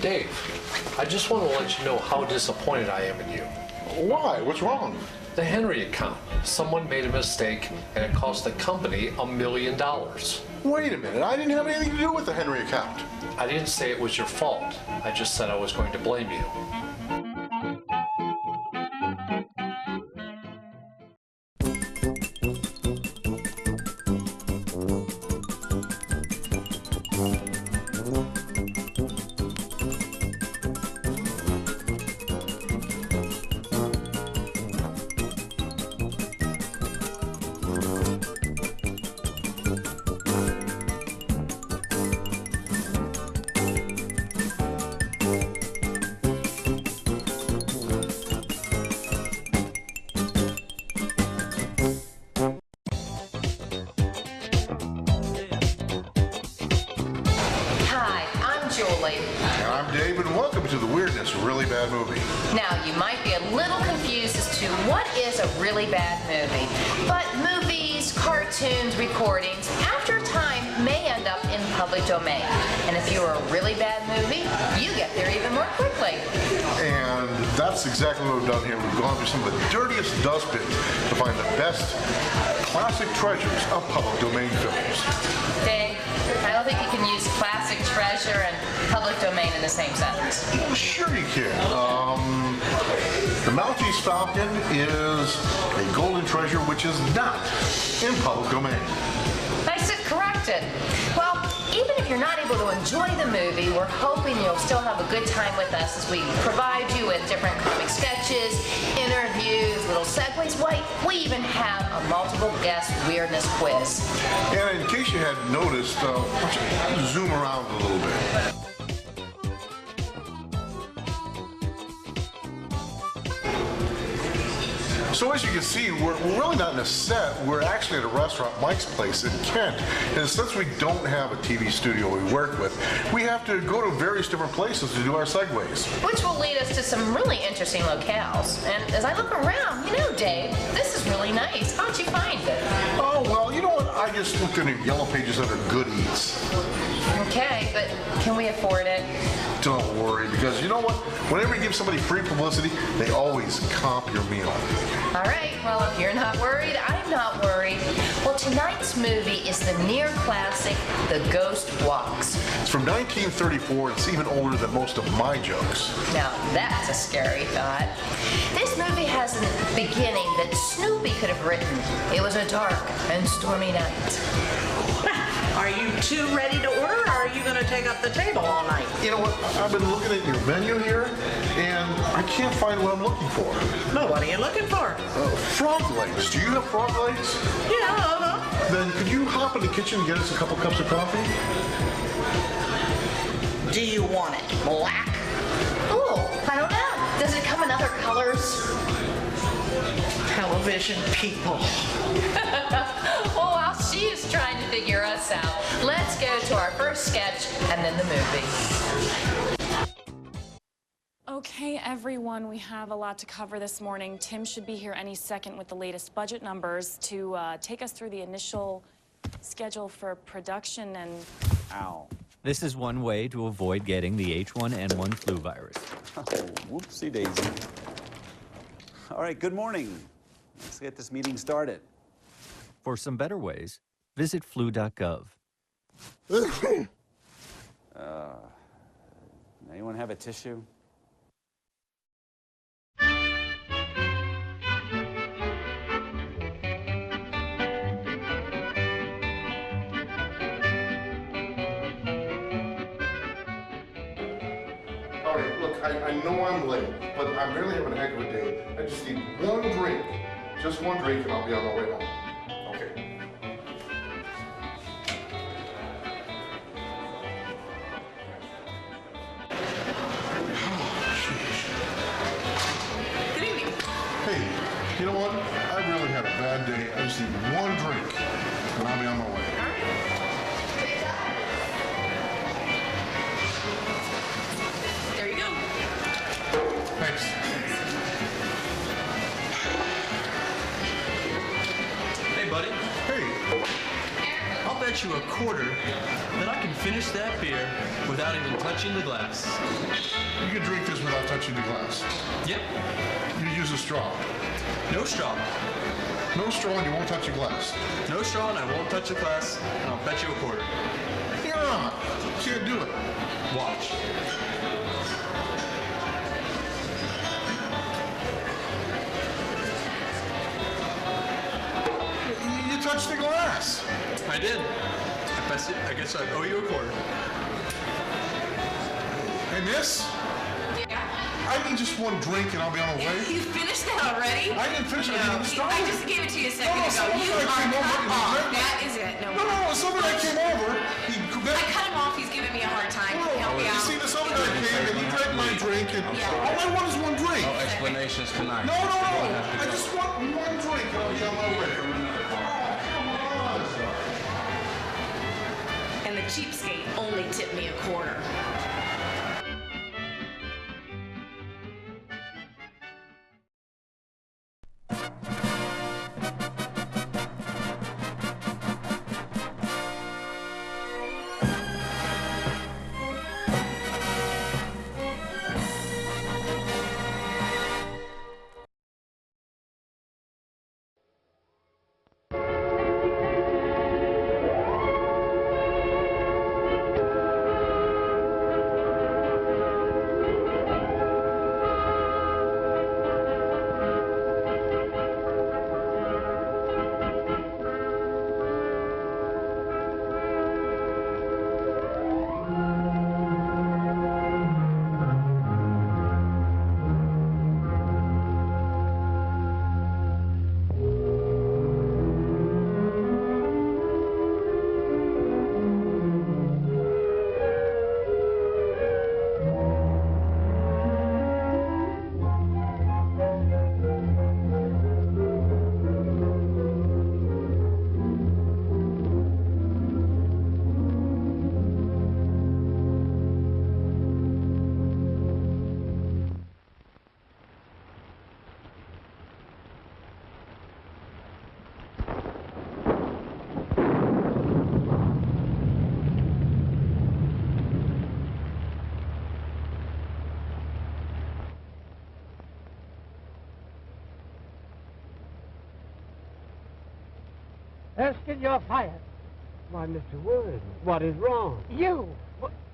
Dave, I just want to let you know how disappointed I am in you. Why? What's wrong? The Henry account. Someone made a mistake and it cost the company $1 million. Wait a minute, I didn't have anything to do with the Henry account. I didn't say it was your fault. I just said I was going to blame you. And I'm Dave, and welcome to the Weirdness Really Bad Movie. Now, you might be a little confused as to what is a really bad movie. But movies, cartoons, recordings, after a time, may end up in public domain. And if you're a really bad movie, you get there even more quickly. And that's exactly what we've done here. We've gone through some of the dirtiest dustbins to find the best classic treasures of public domain films. Dave, I don't think you can use classic treasure and public domain in the same sentence. Well, sure you can. The Maltese Falcon is a golden treasure which is not in public domain. I sit corrected. Well, even if you're not able to enjoy the movie, we're hoping you'll still have a good time with us as we provide you with different comic sketches, interviews, little segues. Why, we even have a multiple guest weirdness quiz. And in case you hadn't noticed, why don't you zoom around a little bit. So as you can see, we're really not in a set. We're actually at a restaurant, Mike's Place in Kent. And since we don't have a TV studio we work with, we have to go to various different places to do our segues. Which will lead us to some really interesting locales. And as I look around, you know, Dave, this is really nice. How'd you find it? Oh, well, you know what? I just looked in the yellow pages under Good Eats. Okay, but can we afford it? Don't worry, because you know what? Whenever you give somebody free publicity, they always comp your meal. All right, well, if you're not worried, I'm not worried. Well, tonight's movie is the near classic, The Ghost Walks. It's from 1934, and it's even older than most of my jokes. Now, that's a scary thought. This movie has a beginning that Snoopy could have written. It was a dark and stormy night. Are you two ready to order, or are you going to take up the table all night? You know what? I've been looking at your menu here, and I can't find what I'm looking for. No, what are you looking for? Frog legs. Do you have frog legs? Yeah, Then could you hop in the kitchen and get us a couple cups of coffee? Do you want it black? Oh, I don't know. Does it come in other colors? Television people. Oh, while she is trying to figure us out, let's go to our first sketch and then the movie. Okay, everyone, we have a lot to cover this morning. Tim should be here any second with the latest budget numbers to take us through the initial schedule for production and... Ow. This is one way to avoid getting the H1N1 flu virus. Oh, whoopsie daisy. All right, good morning. Let's get this meeting started. For some better ways, visit flu.gov. Anyone have a tissue? All right, look, I know I'm late, but I'm really having a heck of a day. I just need one drink. Just one drink, and I'll be on my way home. Okay. Oh, jeez. just need one drink, and I'll be on my way. There you go. Thanks. Hey, buddy. Hey, I'll bet you a quarter that I can finish that beer without even touching the glass. you can drink this without touching the glass. Yep. You use a straw. No straw. No straw, and you won't touch the glass. No straw, and I won't touch the glass, and I'll bet you a quarter. Yeah, can't do it. Watch. You touched the glass. I did. I guess I owe you a quarter. And this? Yeah. I need just one drink, and I'll be on my way. You finished that already? I didn't finish it. I didn't start. I just gave it to you a second No, ago. someone You that are came over cut and off. he- That is it. No. No, somebody that came over, I cut him off. He's giving me a hard time. Can you help me you out? see, this other guy came and he drank my drink, and all I want is one drink. No explanations tonight. No. I just want one drink, and I'll be on my way. Oh, come on. And the cheapskate only tipped me a quarter. Erskine, you're fired. Why, Mr. Wood, what is wrong? You!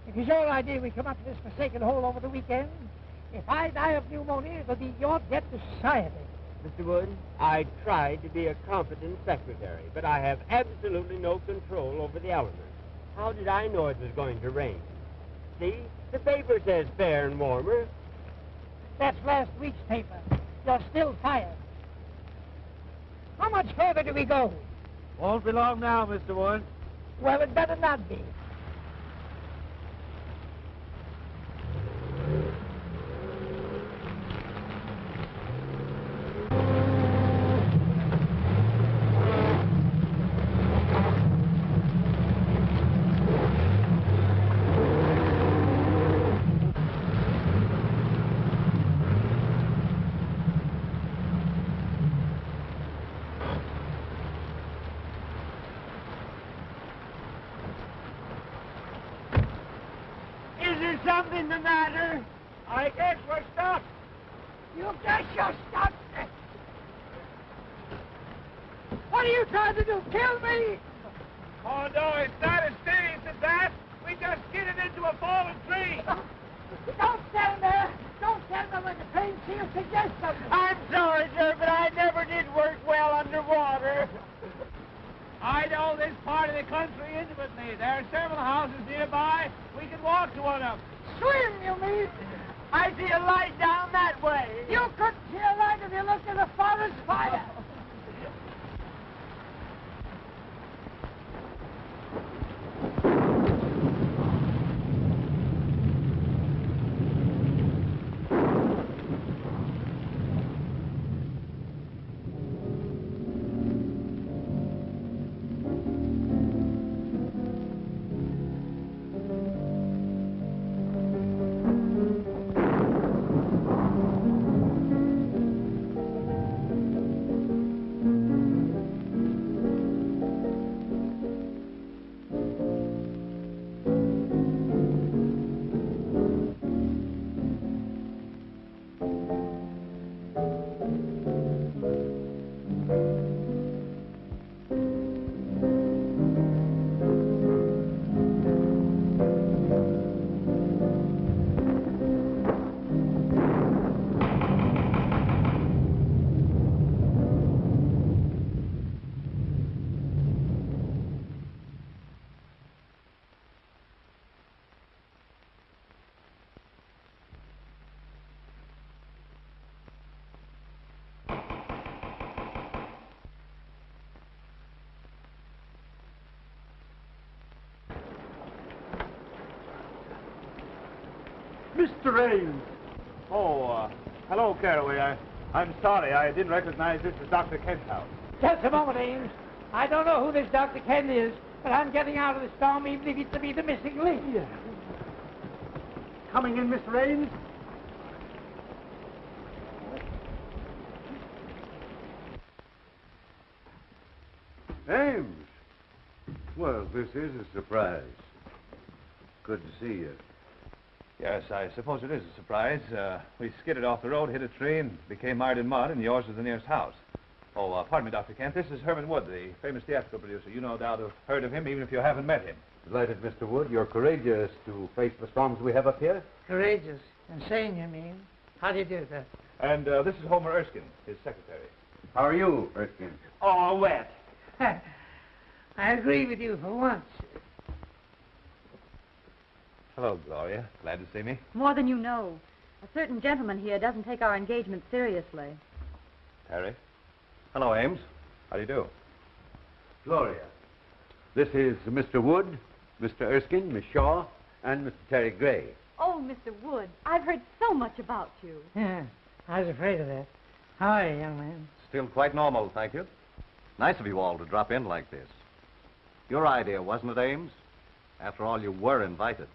It was your idea we come up to this forsaken hole over the weekend. If I die of pneumonia, it'll be your debt to society. Mr. Wood, I tried to be a competent secretary, but I have absolutely no control over the elements. How did I know it was going to rain? See, the paper says fair and warmer. That's last week's paper. You're still fired. How much further do we go? Won't be long now, Mr. Wood. Well, it better not be. Is there something the matter? I guess we're stuck. You guess you're stuck. What are you trying to do? Kill me? Oh, no, it's not as serious as that. We just skidded into a fallen tree. Don't stand there. Don't stand there when the train seals suggest something. I'm sorry, sir, but I never did work well underwater. I know this part of the country intimately. There are several houses nearby. We can walk to one of them. Swim, you mean? I see a light down that way. You couldn't see a light if you looked at the forest fire. Mr. Ames! Oh, hello, Caraway. I'm sorry, I didn't recognize this as Dr. Kent's house. Just a moment, Ames. I don't know who this Dr. Kent is, but I'm getting out of the storm even if it's to be the missing link. Yeah. Coming in, Mr. Ames? Ames! Well, this is a surprise. Good to see you. Yes, I suppose it is a surprise. We skidded off the road, hit a tree, and became mired in mud, and yours is the nearest house. Oh, pardon me, Dr. Kent. This is Herman Wood, the famous theatrical producer. You no doubt have heard of him, even if you haven't met him. Delighted, Mr. Wood. You're courageous to face the storms we have up here. Courageous. Insane, you mean? How do you do that? And this is Homer Erskine, his secretary. How are you, Erskine? Oh, wet. I agree with you for once. Hello, Gloria. Glad to see me. More than you know. A certain gentleman here doesn't take our engagement seriously. Harry. Hello, Ames. How do you do? Gloria. This is Mr. Wood, Mr. Erskine, Miss Shaw, and Mr. Terry Gray. Oh, Mr. Wood, I've heard so much about you. Yeah, I was afraid of that. How are you, young man? Still quite normal, thank you. Nice of you all to drop in like this. Your idea, wasn't it, Ames? After all, you were invited.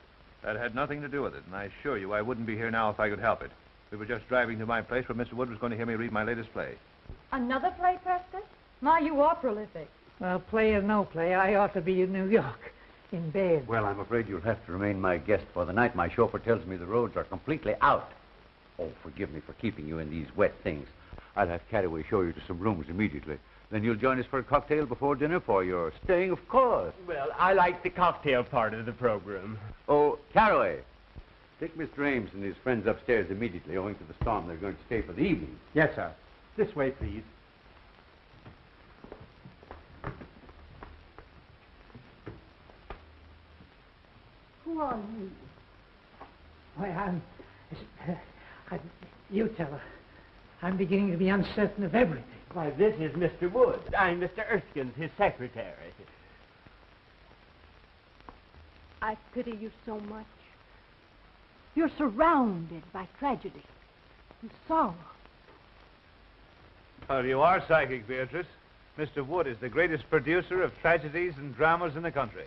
That had nothing to do with it, and I assure you I wouldn't be here now if I could help it. We were just driving to my place where Mr. Wood was going to hear me read my latest play. Another play, Preston? My, you are prolific. Well, play or no play, I ought to be in New York, in bed. Well, I'm afraid you'll have to remain my guest for the night. My chauffeur tells me the roads are completely out. Oh, forgive me for keeping you in these wet things. I'll have Caraway show you to some rooms immediately. Then you'll join us for a cocktail before dinner for your staying, of course. Well, I like the cocktail part of the program. Oh, Caraway, take Mr. Ames and his friends upstairs immediately. Owing to the storm, they're going to stay for the evening. Yes, sir. This way, please. Who are you? Why, you tell her. I'm beginning to be uncertain of everything. Why, this is Mr. Wood. I'm Mr. Erskine's, his secretary. I pity you so much. You're surrounded by tragedy and sorrow. Well, you are psychic, Beatrice. Mr. Wood is the greatest producer of tragedies and dramas in the country.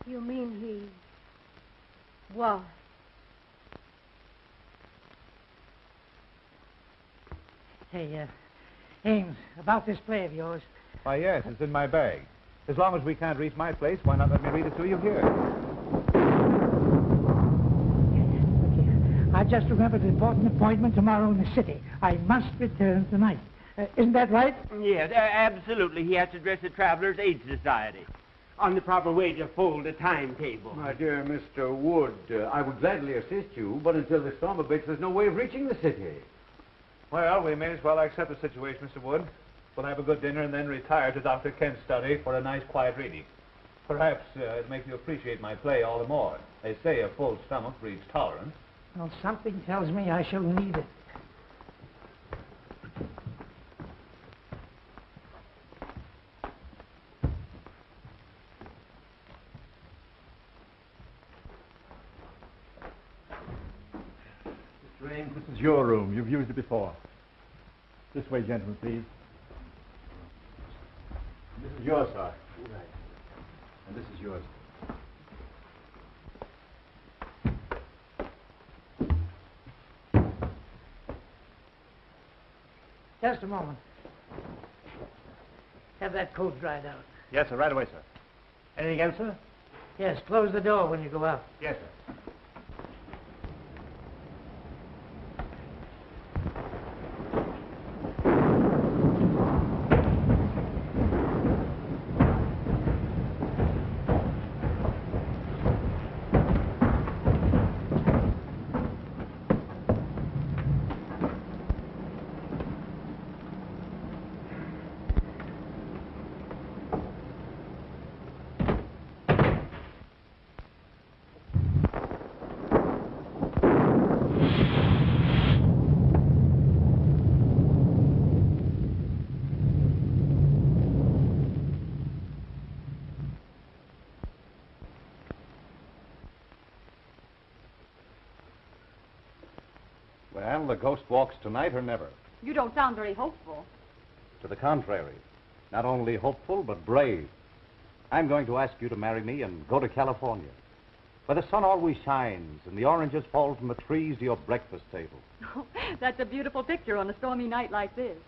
You mean he was? Hey, Ames, about this play of yours. Why, yes, it's in my bag. As long as we can't reach my place, why not let me read it to you here? I just remembered an important appointment tomorrow in the city. I must return tonight. Isn't that right? Yes, absolutely. He has to address the Travelers' Aid Society on the proper way to fold a timetable. My dear Mr. Wood, I would gladly assist you, but until the storm abates, there's no way of reaching the city. Well, we may as well accept the situation, Mr. Wood. We'll have a good dinner and then retire to Dr. Kent's study for a nice, quiet reading. Perhaps it'll make you appreciate my play all the more. They say a full stomach breeds tolerance. Well, something tells me I shall need it. Mr. Ames, this is your room. You've used it before. This way, gentlemen, please. This is yours, sir. Right. And this is yours. Just a moment. Have that coat dried out. Yes, sir. Right away, sir. Anything else, sir? Yes, close the door when you go out. Yes, sir. Well, the ghost walks tonight or never. You don't sound very hopeful. To the contrary. Not only hopeful, but brave. I'm going to ask you to marry me and go to California, where the sun always shines and the oranges fall from the trees to your breakfast table. That's a beautiful picture on a stormy night like this.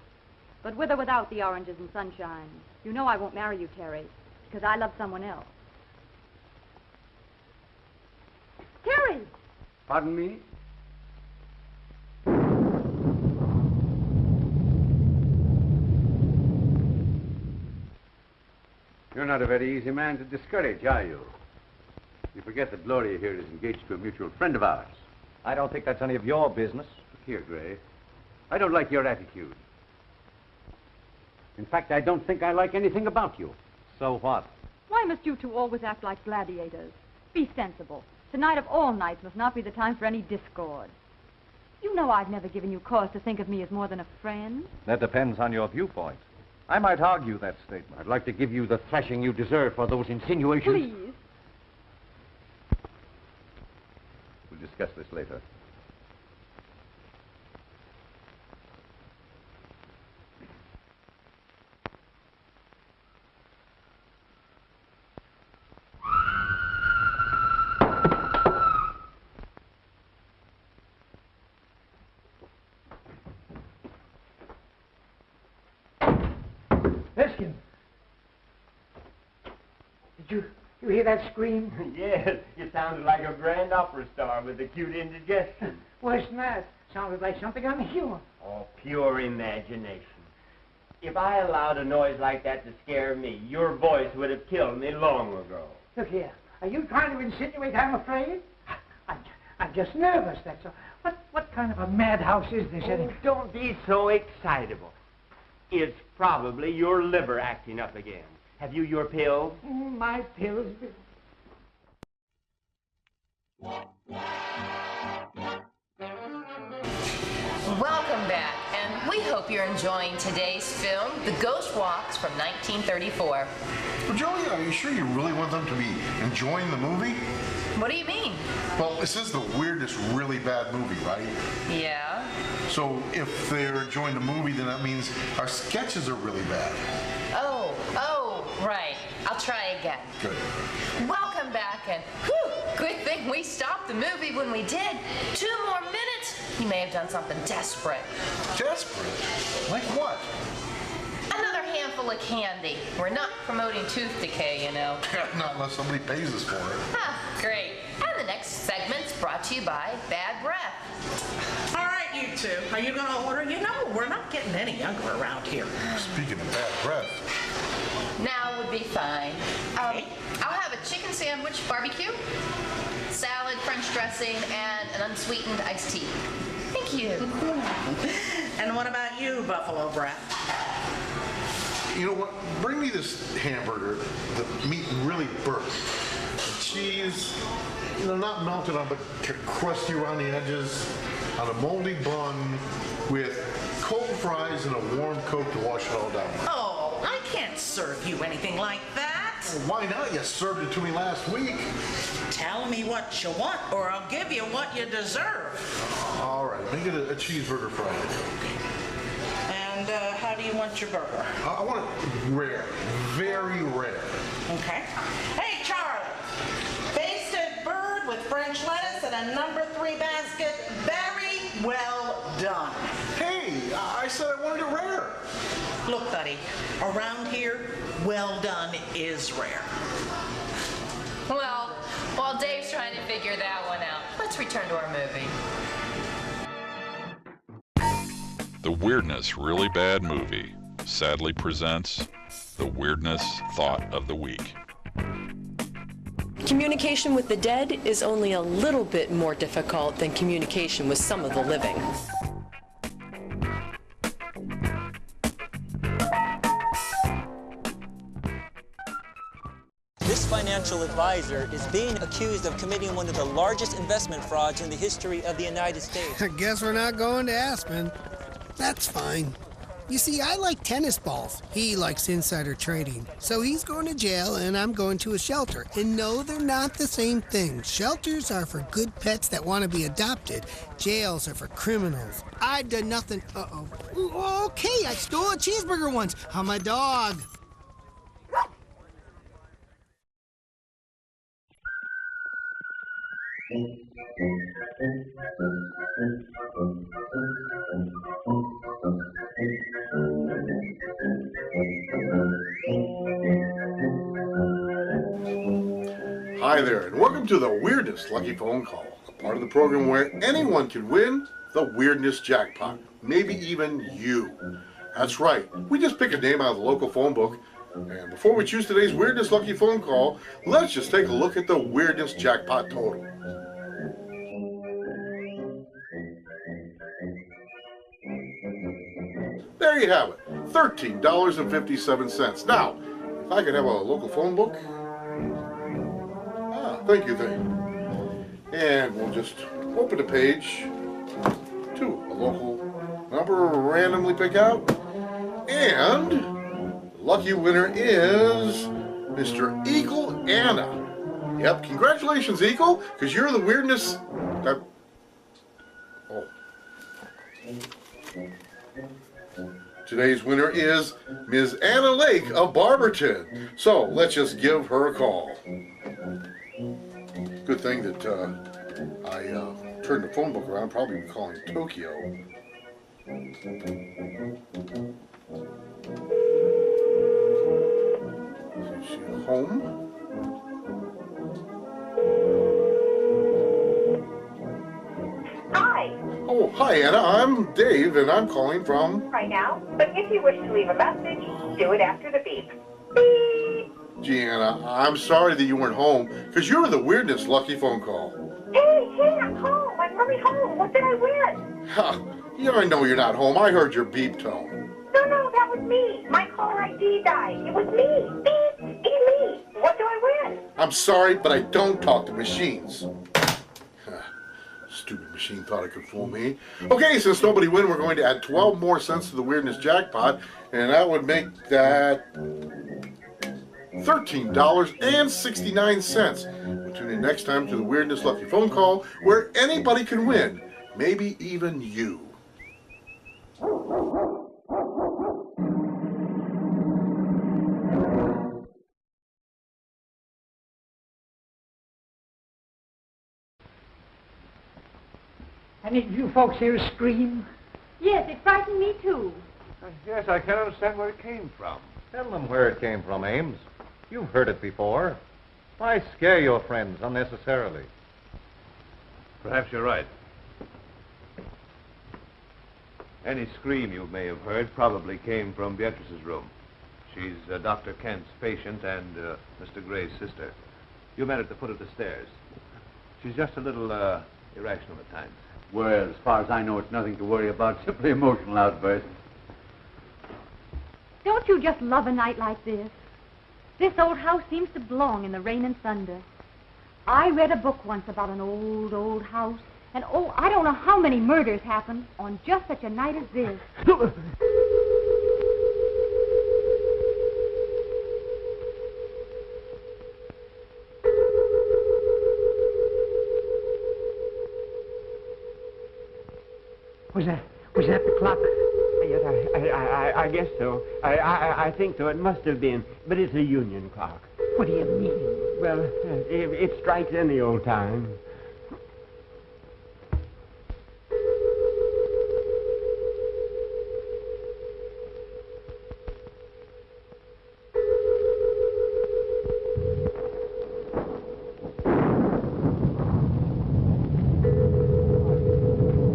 But with or without the oranges and sunshine, you know I won't marry you, Terry, because I love someone else. Terry! Pardon me? You're not a very easy man to discourage, are you? You forget that Gloria here is engaged to a mutual friend of ours. I don't think that's any of your business. Look here, Gray. I don't like your attitude. In fact, I don't think I like anything about you. So what? Why must you two always act like gladiators? Be sensible. Tonight of all nights must not be the time for any discord. You know I've never given you cause to think of me as more than a friend. That depends on your viewpoint. I might argue that statement. I'd like to give you the thrashing you deserve for those insinuations. Please. We'll discuss this later. Erskine. Did you hear that scream? Yes, you sounded like a grand opera star with acute indigestion. Worse than that. Sounded like something unhuman. Oh, pure imagination. If I allowed a noise like that to scare me, your voice would have killed me long ago. Look here. Are you trying to insinuate I'm afraid? I'm just nervous, that's all. What kind of a madhouse is this? Oh, don't be so excitable. It's probably your liver acting up again. Have you your pills? My pills. Welcome back, and we hope you're enjoying today's film, The Ghost Walks from 1934. Well, Joey, are you sure you really want them to be enjoying the movie? What do you mean? Well, this is the weirdest, really bad movie, right? Yeah? So if they're enjoying the movie, then that means our sketches are really bad. Oh, right. I'll try again. Good. Welcome back, and whew, good thing we stopped the movie when we did. 2 more minutes, you may have done something desperate. Desperate? Like what? Another handful of candy. We're not promoting tooth decay, you know. Not unless somebody pays us for it. Ah, great. And the next segment's brought to you by Bad Breath. All right, you two. Are you going to order? You know, we're not getting any younger around here. Speaking of bad breath. Now would be fine. I'll have a chicken sandwich barbecue, salad, French dressing, and an unsweetened iced tea. Thank you. And what about you, Buffalo Breath? You know what? Bring me this hamburger. The meat really burnt. The cheese, not melted on, but crusty around the edges, on a moldy bun with cold fries and a warm Coke to wash it all down with. Oh, I can't serve you anything like that. Well, why not? You served it to me last week. Tell me what you want, or I'll give you what you deserve. All right, make it a cheeseburger Friday. And how do you want your burger? I want it rare, very rare. Okay. Hey, Charlie. Basted bird with French lettuce and a number 3 basket. Very well done. Hey, I said I wanted it rare. Look, buddy, around here, well done is rare. Well, while Dave's trying to figure that one out, let's return to our movie. The Weirdness Really Bad Movie sadly presents the Weirdness Thought of the Week. Communication with the dead is only a little bit more difficult than communication with some of the living. This financial advisor is being accused of committing one of the largest investment frauds in the history of the United States. I guess we're not going to Aspen. That's fine. You see, I like tennis balls. He likes insider trading. So he's going to jail and I'm going to a shelter. And no, they're not the same thing. Shelters are for good pets that want to be adopted. Jails are for criminals. I've done nothing. Uh-oh. Ooh, okay, I stole a cheeseburger once. I'm a dog. Hi there, and welcome to the Weirdness Lucky Phone Call, a part of the program where anyone can win the Weirdness Jackpot, maybe even you. That's right, we just pick a name out of the local phone book, and before we choose today's Weirdness Lucky Phone Call, let's just take a look at the Weirdness Jackpot total. There you have it, $13.57. Now, if I could have a local phone book. Thank you. And we'll just open the page to a local number, randomly pick out, and the lucky winner is Mr. Eagle Anna. Yep, congratulations, Eagle, because you're the weirdness. Today's winner is Ms. Anna Lake of Barberton. So let's just give her a call. Good thing that I turned the phone book around, probably be calling Tokyo. Is she home? Hi. Oh, hi Anna, I'm Dave and I'm calling from... Right now, but if you wish to leave a message, do it after the beep. Beep. Gee Anna, I'm sorry that you weren't home, because you're the weirdness lucky phone call. Hey, I'm home. I'm really home. What did I win? Ha! Yeah, I know you're not home. I heard your beep tone. No, that was me. My caller ID died. It was me. Beep. Me. What do I win? I'm sorry, but I don't talk to machines. Stupid machine thought it could fool me. Okay, since nobody win, we're going to add 12 more cents to the weirdness jackpot, and that would make that $13.69. We'll tune in next time to the Weirdness Lucky Phone Call, where anybody can win, maybe even you. Any of you folks hear a scream? Yes, it frightened me too. Yes, I can't understand where it came from. Tell them where it came from, Ames. You've heard it before. Why scare your friends unnecessarily? Perhaps you're right. Any scream you may have heard probably came from Beatrice's room. She's Dr. Kent's patient and Mr. Gray's sister. You met her at the foot of the stairs. She's just a little irrational at times. Well, as far as I know, it's nothing to worry about, simply emotional outbursts. Don't you just love a night like this? This old house seems to belong in the rain and thunder. I read a book once about an old house, and oh, I don't know how many murders happened on just such a night as this. Was that the clock? Yes, I guess so. I think so. It must have been. But it's a union clock. What do you mean? Well, it strikes any old time.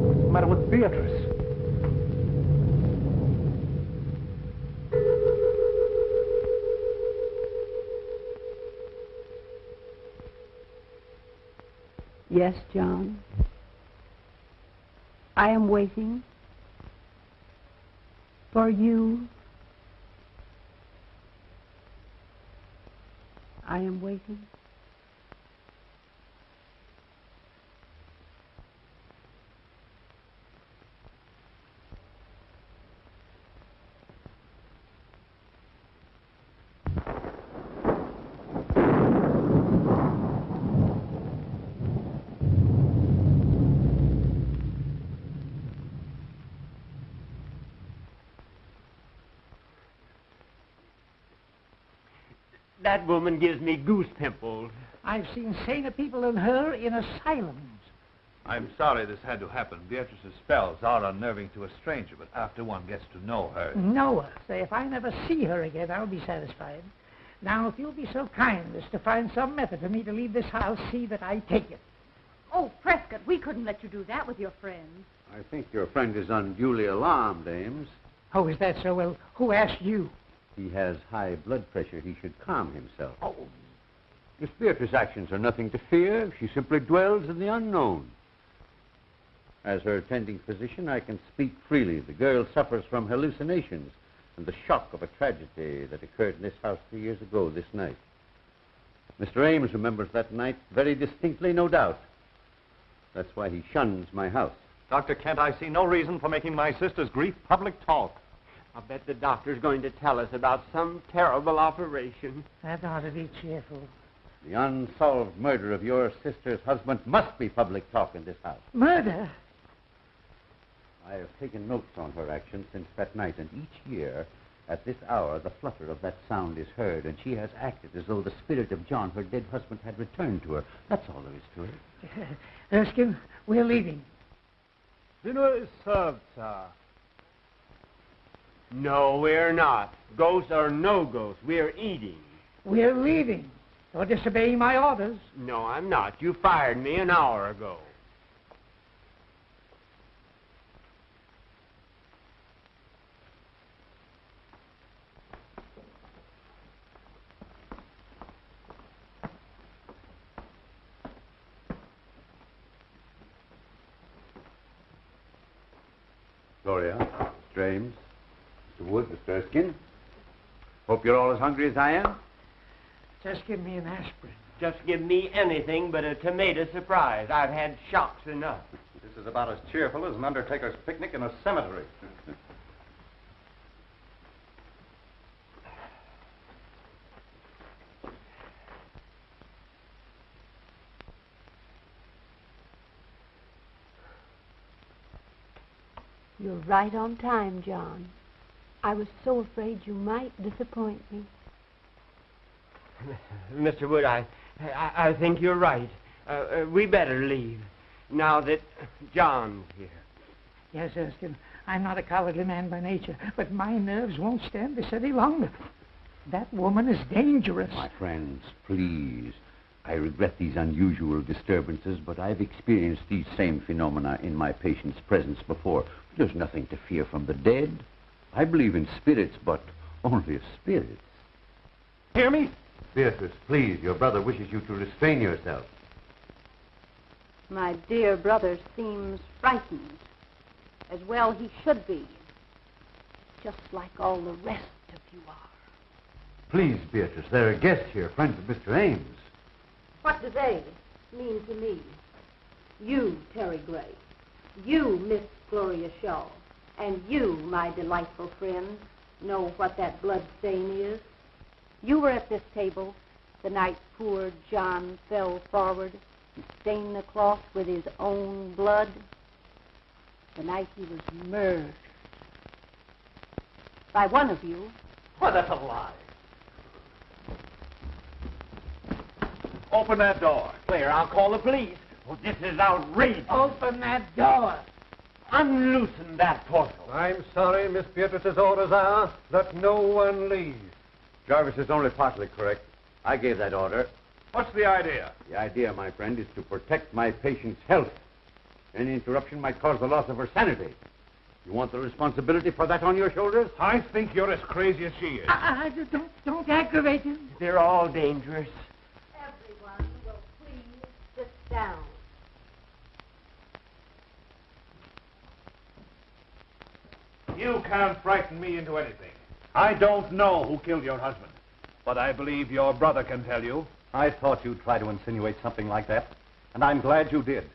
What's the matter with Beatrice? Yes, John. I am waiting for you. I am waiting. that woman gives me goose pimples. I've seen saner people than her in asylums. I'm sorry this had to happen. Beatrice's spells are unnerving to a stranger, but after one gets to know her... Know her. Say, if I never see her again, I'll be satisfied. Now, if you'll be so kind as to find some method for me to leave this house, see that I take it. Oh, Prescott, we couldn't let you do that with your friends. I think your friend is unduly alarmed, Ames. Oh, is that so? Well, who asked you? He has high blood pressure. He should calm himself. Oh. Miss Beatrice's actions are nothing to fear. She simply dwells in the unknown. As her attending physician, I can speak freely. The girl suffers from hallucinations and the shock of a tragedy that occurred in this house 3 years ago this night. Mr. Ames remembers that night very distinctly, no doubt. That's why he shuns my house. Dr. Kent, I see no reason for making my sister's grief public talk. I'll bet the doctor's going to tell us about some terrible operation. That ought to be cheerful. The unsolved murder of your sister's husband must be public talk in this house. Murder? I have taken notes on her actions since that night, and each year, at this hour, the flutter of that sound is heard, and she has acted as though the spirit of John, her dead husband, had returned to her. That's all there is to it. Erskine, we're leaving. Dinner is served, sir. No, we're not. Ghosts or no ghosts, we're eating. We're leaving. You're disobeying my orders. No, I'm not. You fired me an hour ago. Gloria, Mr. Ames, Mr. Wood, Mr. Erskine. Hope you're all as hungry as I am. Just give me an aspirin. Just give me anything but a tomato surprise. I've had shocks enough. This is about as cheerful as an undertaker's picnic in a cemetery. You're right on time, John. I was so afraid you might disappoint me. Mr. Wood, I think you're right. We better leave, now that John's here. Yes, Erskine, I'm not a cowardly man by nature, but my nerves won't stand this any longer. That woman is dangerous. My friends, please. I regret these unusual disturbances, but I've experienced these same phenomena in my patient's presence before. There's nothing to fear from the dead. I believe in spirits, but only spirits. Hear me? Beatrice, please, your brother wishes you to restrain yourself. My dear brother seems frightened, as well he should be, just like all the rest of you are. Please, Beatrice, there are guests here, friends of Mr. Ames. What do they mean to me? You, Terry Gray. You, Miss Gloria Shaw. And you, my delightful friend, know what that blood stain is. You were at this table the night poor John fell forward and stained the cloth with his own blood. The night he was murdered. By one of you. Why, that's a lie. Open that door. Claire, I'll call the police. Oh, this is outrageous. Open that door. Unloosen that portal. I'm sorry, Miss Beatrice's orders are that no one leave. Jarvis is only partly correct. I gave that order. What's the idea? The idea, my friend, is to protect my patient's health. Any interruption might cause the loss of her sanity. You want the responsibility for that on your shoulders? I think you're as crazy as she is. Don't aggravate him. They're all dangerous. Everyone will please sit down. You can't frighten me into anything. I don't know who killed your husband, but I believe your brother can tell you. I thought you'd try to insinuate something like that, and I'm glad you did.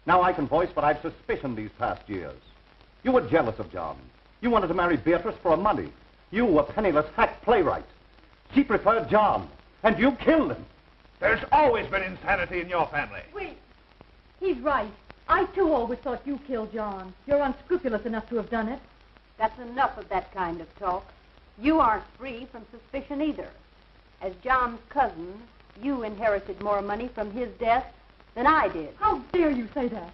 Now I can voice what I've suspicioned these past years. You were jealous of John. You wanted to marry Beatrice for her money. You, a penniless hack playwright. She preferred John, and you killed him. There's always been insanity in your family. Wait. He's right. I, too, always thought you killed John. You're unscrupulous enough to have done it. That's enough of that kind of talk. You aren't free from suspicion either. As John's cousin, you inherited more money from his death than I did. How dare you say that?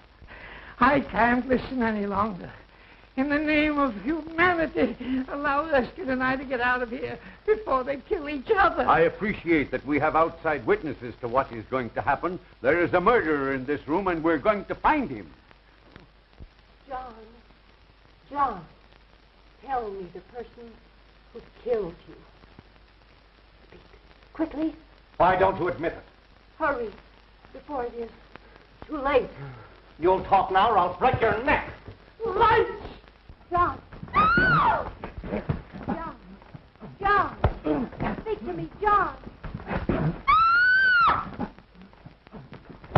I can't listen any longer. In the name of humanity, allow Lester and I to get out of here before they kill each other. I appreciate that we have outside witnesses to what is going to happen. There is a murderer in this room, and we're going to find him. John, tell me the person who killed you. Speak quickly. Why don't you admit it? Hurry, before it is too late. You'll talk now or I'll break your neck. Lights! John! John! Speak to me, John!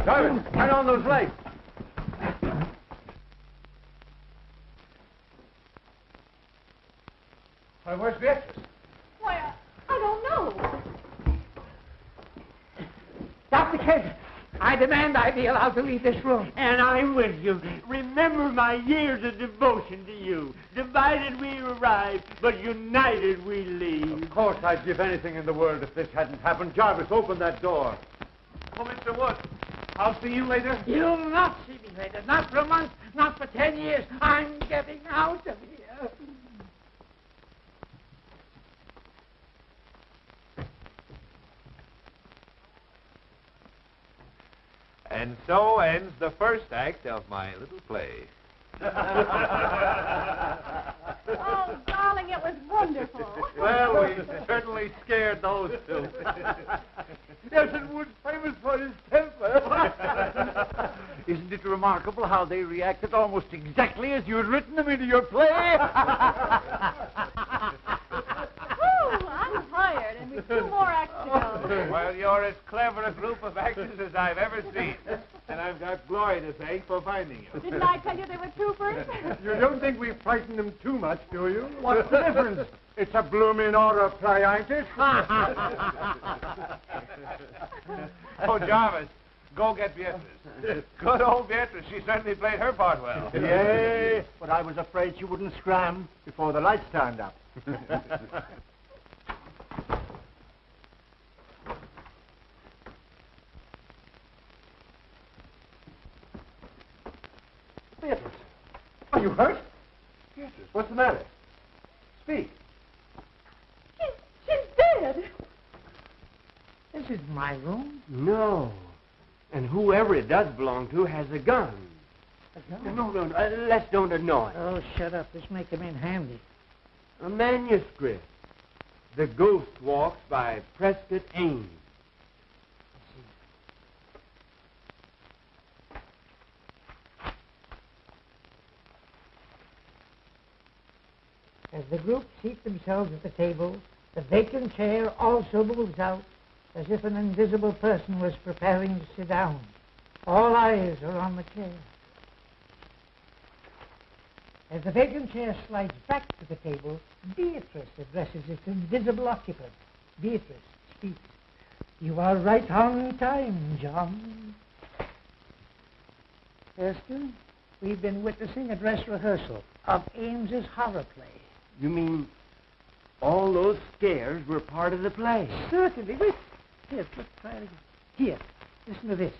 Jarvis, turn on those lights. Why, where's Beatrice? Why, I don't know. Dr. Kent, I demand I be allowed to leave this room. And I'm with you. Remember my years of devotion to you. Divided we arrive, but united we leave. Of course, I'd give anything in the world if this hadn't happened. Jarvis, open that door. Oh, Mr. Wood, I'll see you later. You'll not see me later. Not for a month, not for 10 years. I'm getting out of here. And so ends the first act of my little play. Oh, darling, it was wonderful. Well, we certainly scared those two. Nelson Wood's famous for his temper. Isn't it remarkable how they reacted almost exactly as you had written them into your play? I'm tired, and we've 2 more acts to go. Well, you're as clever a group of actors as I've ever seen. And I've got Glory to thank for finding you. Didn't I tell you they were troopers? You don't think we frightened them too much, do you? What's the difference? It's a bloomin' order play, ain't it? Oh, Jarvis, go get Beatrice. Good old Beatrice. She certainly played her part well. Yay, but I was afraid she wouldn't scram before the lights turned up. Beatrice, are you hurt? Beatrice, what's the matter? Speak. She's dead. This is my room. No. And whoever it does belong to has a gun. A gun? No, let's don't annoy. Oh, shut up. This make him in handy. A manuscript. The Ghost Walks by Prescott Ames. As the group seat themselves at the table, the vacant chair also moves out as if an invisible person was preparing to sit down. All eyes are on the chair. As the vacant chair slides back to the table, Beatrice addresses its invisible occupant. Beatrice speaks. You are right on time, John. Thurston, we've been witnessing a dress rehearsal of Ames's horror play. You mean all those scares were part of the play? Certainly. Wait. Here, let's try it again. Here, listen to this.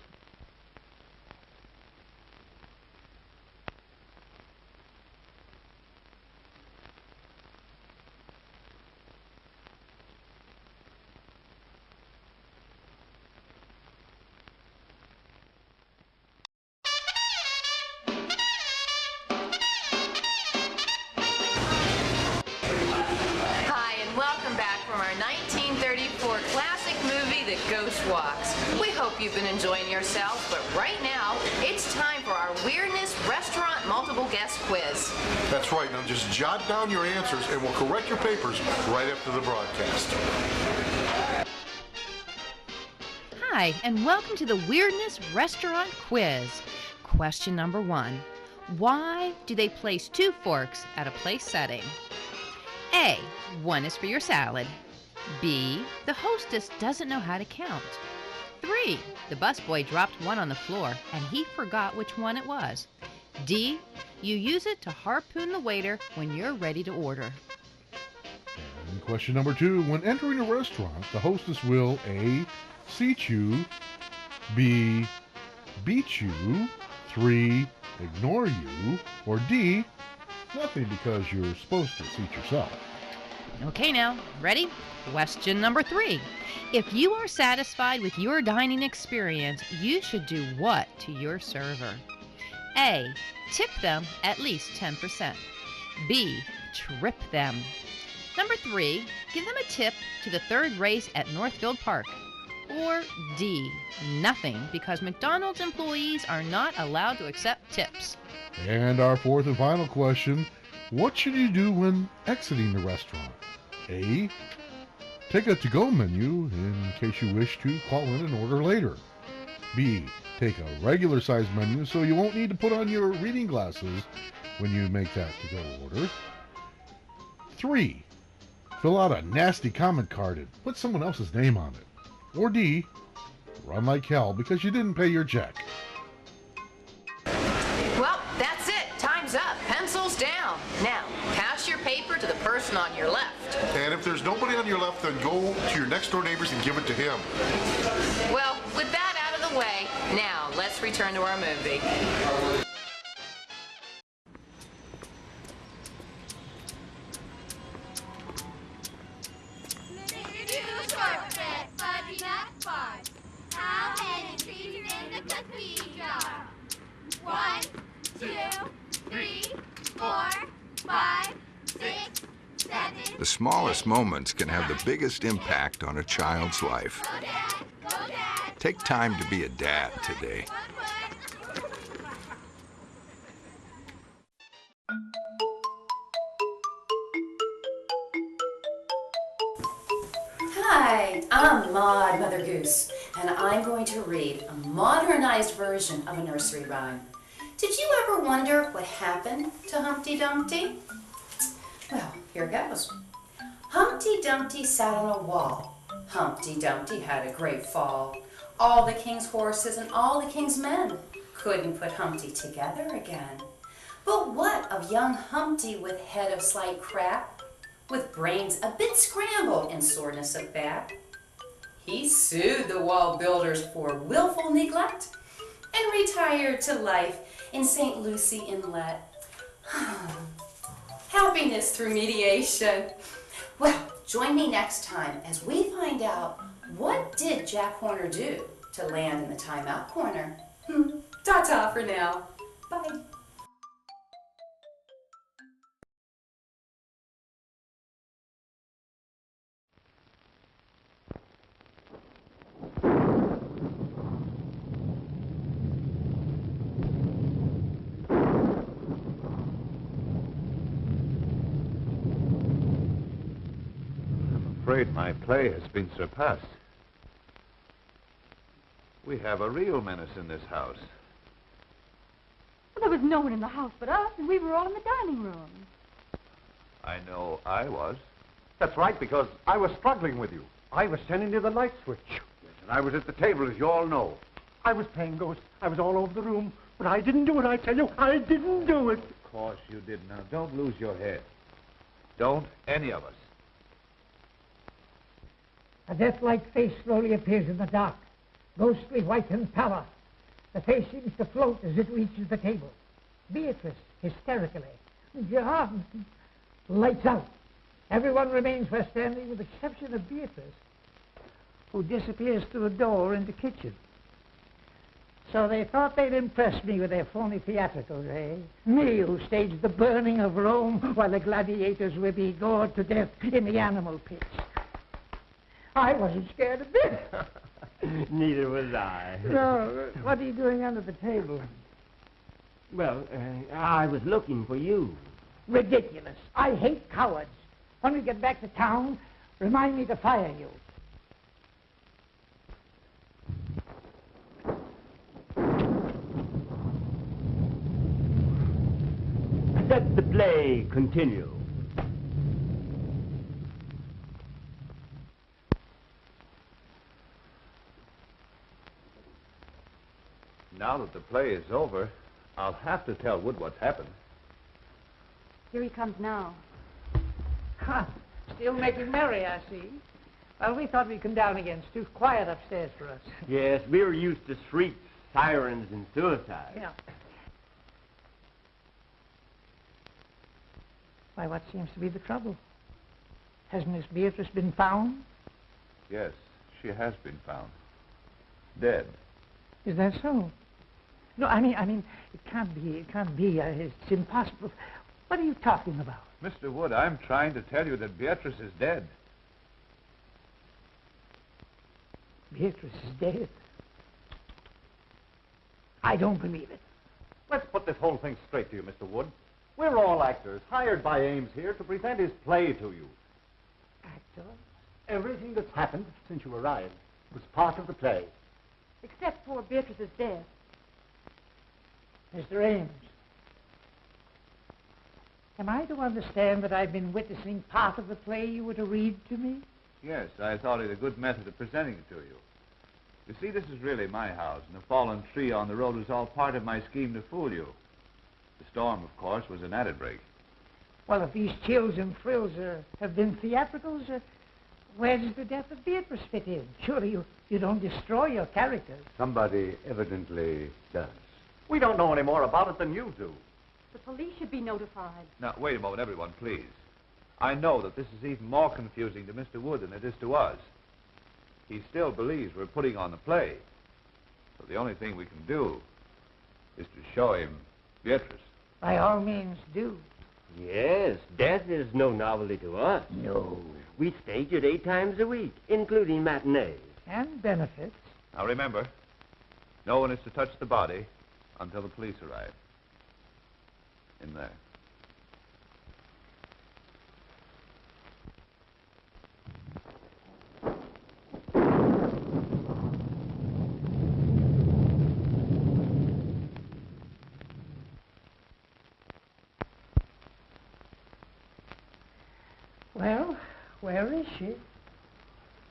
Hi, and welcome back from our 1934 classic movie, The Ghost Walks. We hope you've been enjoying yourselves, but right now, it's time for our Weirdness Restaurant Multiple Guest Quiz. That's right. Now just jot down your answers and we'll correct your papers right after the broadcast. Hi, and welcome to the Weirdness Restaurant Quiz. Question number 1. Why do they place 2 forks at a place setting? A. One is for your salad. B. The hostess doesn't know how to count. 3. The busboy dropped one on the floor and he forgot which one it was. D. You use it to harpoon the waiter when you're ready to order. And Question number 2. When entering a restaurant, the hostess will A. Seat you, B. Beat you, 3. Ignore you, or D. Nothing because you're supposed to seat yourself. Okay, now, ready? Question number 3. If you are satisfied with your dining experience, you should do what to your server? A. Tip them at least 10%. B. Trip them. Number 3. Give them a tip to the third race at Northfield Park. Or D. Nothing, because McDonald's employees are not allowed to accept tips. And our fourth and final question. What should you do when exiting the restaurant? A. Take a to-go menu in case you wish to call in and order later. B. Take a regular-sized menu so you won't need to put on your reading glasses when you make that to-go order. 3. Fill out a nasty comment card and put someone else's name on it. Or D. Run like hell because you didn't pay your check. Well, that's it. Time's up. Pencils down. Now, pass your paper to the person on your left. And if there's nobody on your left, then go to your next door neighbors and give it to him. Well, with that out of the way, now let's return to our movie. How many trees in the cathedral? 1, 2, 3, 4, 5, 6, 7. The smallest moments can have the biggest impact on a child's life. Take time to be a dad today. Hi, I'm Maud Mother Goose, and I'm going to read a modernized version of a nursery rhyme. Did you ever wonder what happened to Humpty Dumpty? Well, here goes. Humpty Dumpty sat on a wall. Humpty Dumpty had a great fall. All the king's horses and all the king's men couldn't put Humpty together again. But what of young Humpty with head of slight crack, with brains a bit scrambled and soreness of back? He sued the wall builders for willful neglect and retired to life in St. Lucie Inlet. Happiness through mediation. Well, join me next time as we find out what did Jack Horner do to land in the timeout corner. Ta-ta for now. Bye. I'm afraid my play has been surpassed. We have a real menace in this house. Well, there was no one in the house but us, and we were all in the dining room. I know I was. That's right, because I was struggling with you. I was sending you the light switch. Yes, and I was at the table, as you all know. I was playing ghost. I was all over the room. But I didn't do it, I tell you. I didn't do it. Of course you did. Now, don't lose your head. Don't any of us. A death-like face slowly appears in the dark, ghostly white and pallor. The face seems to float as it reaches the table. Beatrice, hysterically. John! Lights out. Everyone remains where standing with the exception of Beatrice, who disappears through a door in the kitchen. So they thought they'd impress me with their phony theatricals, eh? Me, who staged the burning of Rome while the gladiators were being gored to death in the animal pits. I wasn't scared a bit. Neither was I. So, what are you doing under the table? Well, I was looking for you. Ridiculous. I hate cowards. When we get back to town, remind me to fire you. Let the play continue. Now that the play is over, I'll have to tell Wood what's happened. Here he comes now. Ha! Still making merry, I see. Well, we thought we'd come down again. It's too quiet upstairs for us. Yes, we were used to shrieks, sirens, and suicide. Yeah. Why, what seems to be the trouble? Has Miss Beatrice been found? Yes, she has been found. Dead. Is that so? No, I mean, it can't be. It's impossible. What are you talking about? Mr. Wood, I'm trying to tell you that Beatrice is dead. Beatrice is dead. I don't believe it. Let's put this whole thing straight to you, Mr. Wood. We're all actors, hired by Ames here to present his play to you. Actor? Everything that's happened since you arrived was part of the play. Except poor Beatrice's death. Mr. Ames, am I to understand that I've been witnessing part of the play you were to read to me? Yes, I thought it a good method of presenting it to you. You see, this is really my house, and the fallen tree on the road was all part of my scheme to fool you. The storm, of course, was an added break. Well, if these chills and thrills have been theatricals, where does the death of Beatrice fit in? Surely you don't destroy your characters. Somebody evidently does. We don't know any more about it than you do. The police should be notified. Now, wait a moment, everyone, please. I know that this is even more confusing to Mr. Wood than it is to us. He still believes we're putting on the play. So the only thing we can do is to show him Beatrice. By all means, do. Yes, death is no novelty to us. No. We stage it 8 times a week, including matinees. And benefits. Now, remember, no one is to touch the body until the police arrive. In there. Well, where is she?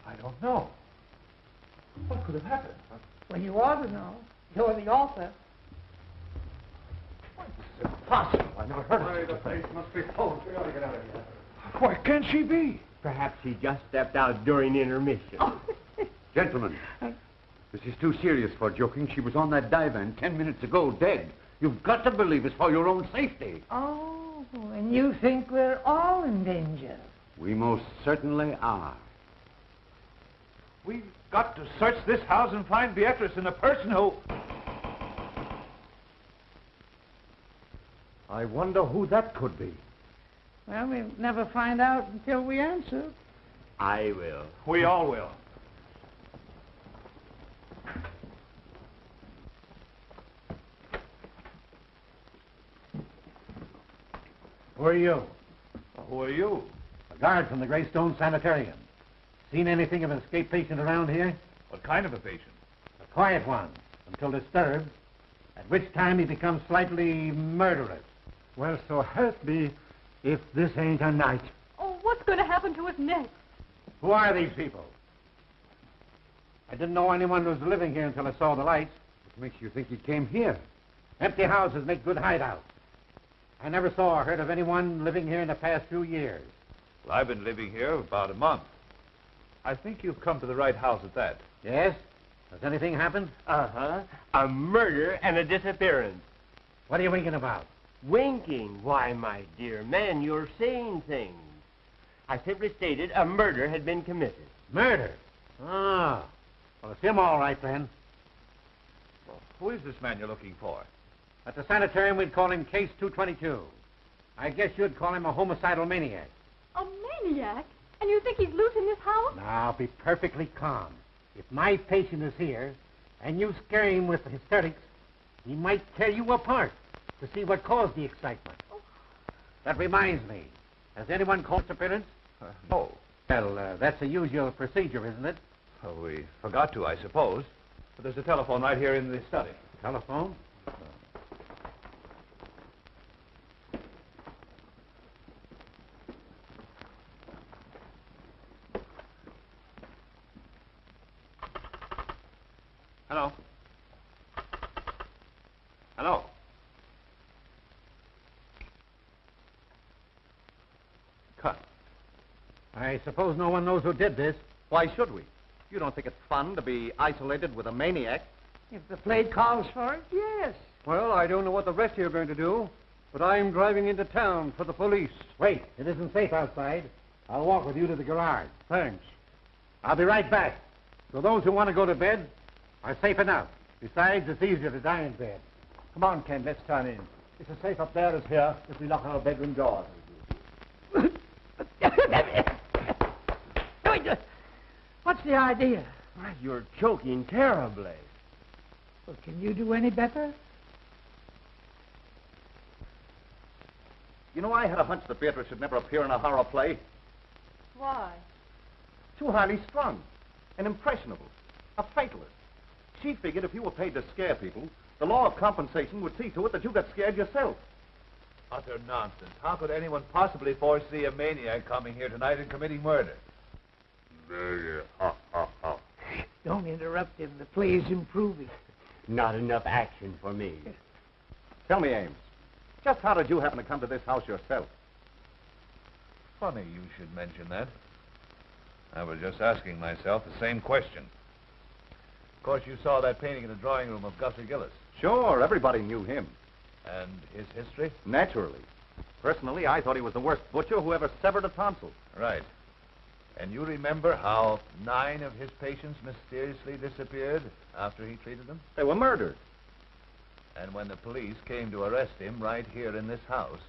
I don't know. What could have happened? Well, you ought to know. You're the author. It's impossible. I never heard of such a thing. Must be closed. We ought to get out of here. Where can she be? Perhaps she just stepped out during intermission. Gentlemen, this is too serious for joking. She was on that divan 10 minutes ago, dead. You've got to believe it's for your own safety. Oh, and you think we're all in danger? We most certainly are. We've got to search this house and find Beatrice and the person who... I wonder who that could be. Well, we'll never find out until we answer. I will. We all will. Who are you? Who are you? A guard from the Greystone Sanitarium. Seen anything of an escaped patient around here? What kind of a patient? A quiet one, until disturbed, at which time he becomes slightly murderous. Well, so help me if this ain't a night. Oh, what's going to happen to us next? Who are these people? I didn't know anyone was living here until I saw the lights. What makes you think he came here? Empty houses make good hideouts. I never saw or heard of anyone living here in the past few years. Well, I've been living here about a month. I think you've come to the right house at that. Yes? Has anything happened? Uh-huh. A murder and a disappearance. What are you winking about? Winking? Why, my dear man, you're saying things. I simply stated a murder had been committed. Murder? Ah. Well, it's him all right, then. Well, who is this man you're looking for? At the sanitarium, we'd call him Case 222. I guess you'd call him a homicidal maniac. A maniac? And you think he's loose in this house? Now, be perfectly calm. If my patient is here, and you scare him with hysterics, he might tear you apart to see what caused the excitement. Oh. That reminds me. Has anyone called appearance? No. Well, that's the usual procedure, isn't it? Oh, we forgot to, I suppose. But there's a telephone right here in the study. Telephone? Hello? Hello? Cut. I suppose no one knows who did this. Why should we? You don't think it's fun to be isolated with a maniac? If the plate calls for it, yes. Well, I don't know what the rest of you are going to do, but I'm driving into town for the police. Wait, it isn't safe outside. I'll walk with you to the garage. Thanks. I'll be right back. So those who want to go to bed are safe enough. Besides, it's easier to die in bed. Come on, Ken, let's turn in. It's as safe up there as here if we lock our bedroom doors. What's the idea? Why, you're choking terribly. Well, can you do any better? You know, I had a hunch that Beatrice should never appear in a horror play. Why? Too highly strung and impressionable. A fatalist. She figured if you were paid to scare people, the law of compensation would see to it that you got scared yourself. Utter nonsense. How could anyone possibly foresee a maniac coming here tonight and committing murder? Don't interrupt him. The play's improving. Not enough action for me. Tell me, Ames, just how did you happen to come to this house yourself? Funny you should mention that. I was just asking myself the same question. Of course, you saw that painting in the drawing room of Gussie Gillis. Sure, everybody knew him. And his history? Naturally. Personally, I thought he was the worst butcher who ever severed a tonsil. Right. And you remember how 9 of his patients mysteriously disappeared after he treated them? They were murdered. And when the police came to arrest him right here in this house,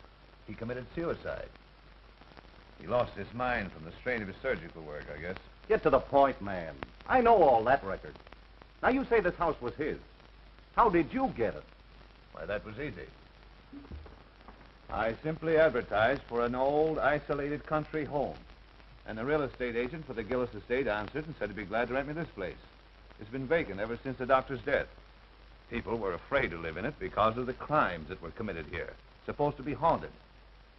he committed suicide. He lost his mind from the strain of his surgical work, I guess. Get to the point, man. I know all that record. Now, you say this house was his. How did you get it? Why, that was easy. I simply advertised for an old, isolated country home. And the real estate agent for the Gillis estate answered and said he'd be glad to rent me this place. It's been vacant ever since the doctor's death. People were afraid to live in it because of the crimes that were committed here. It's supposed to be haunted.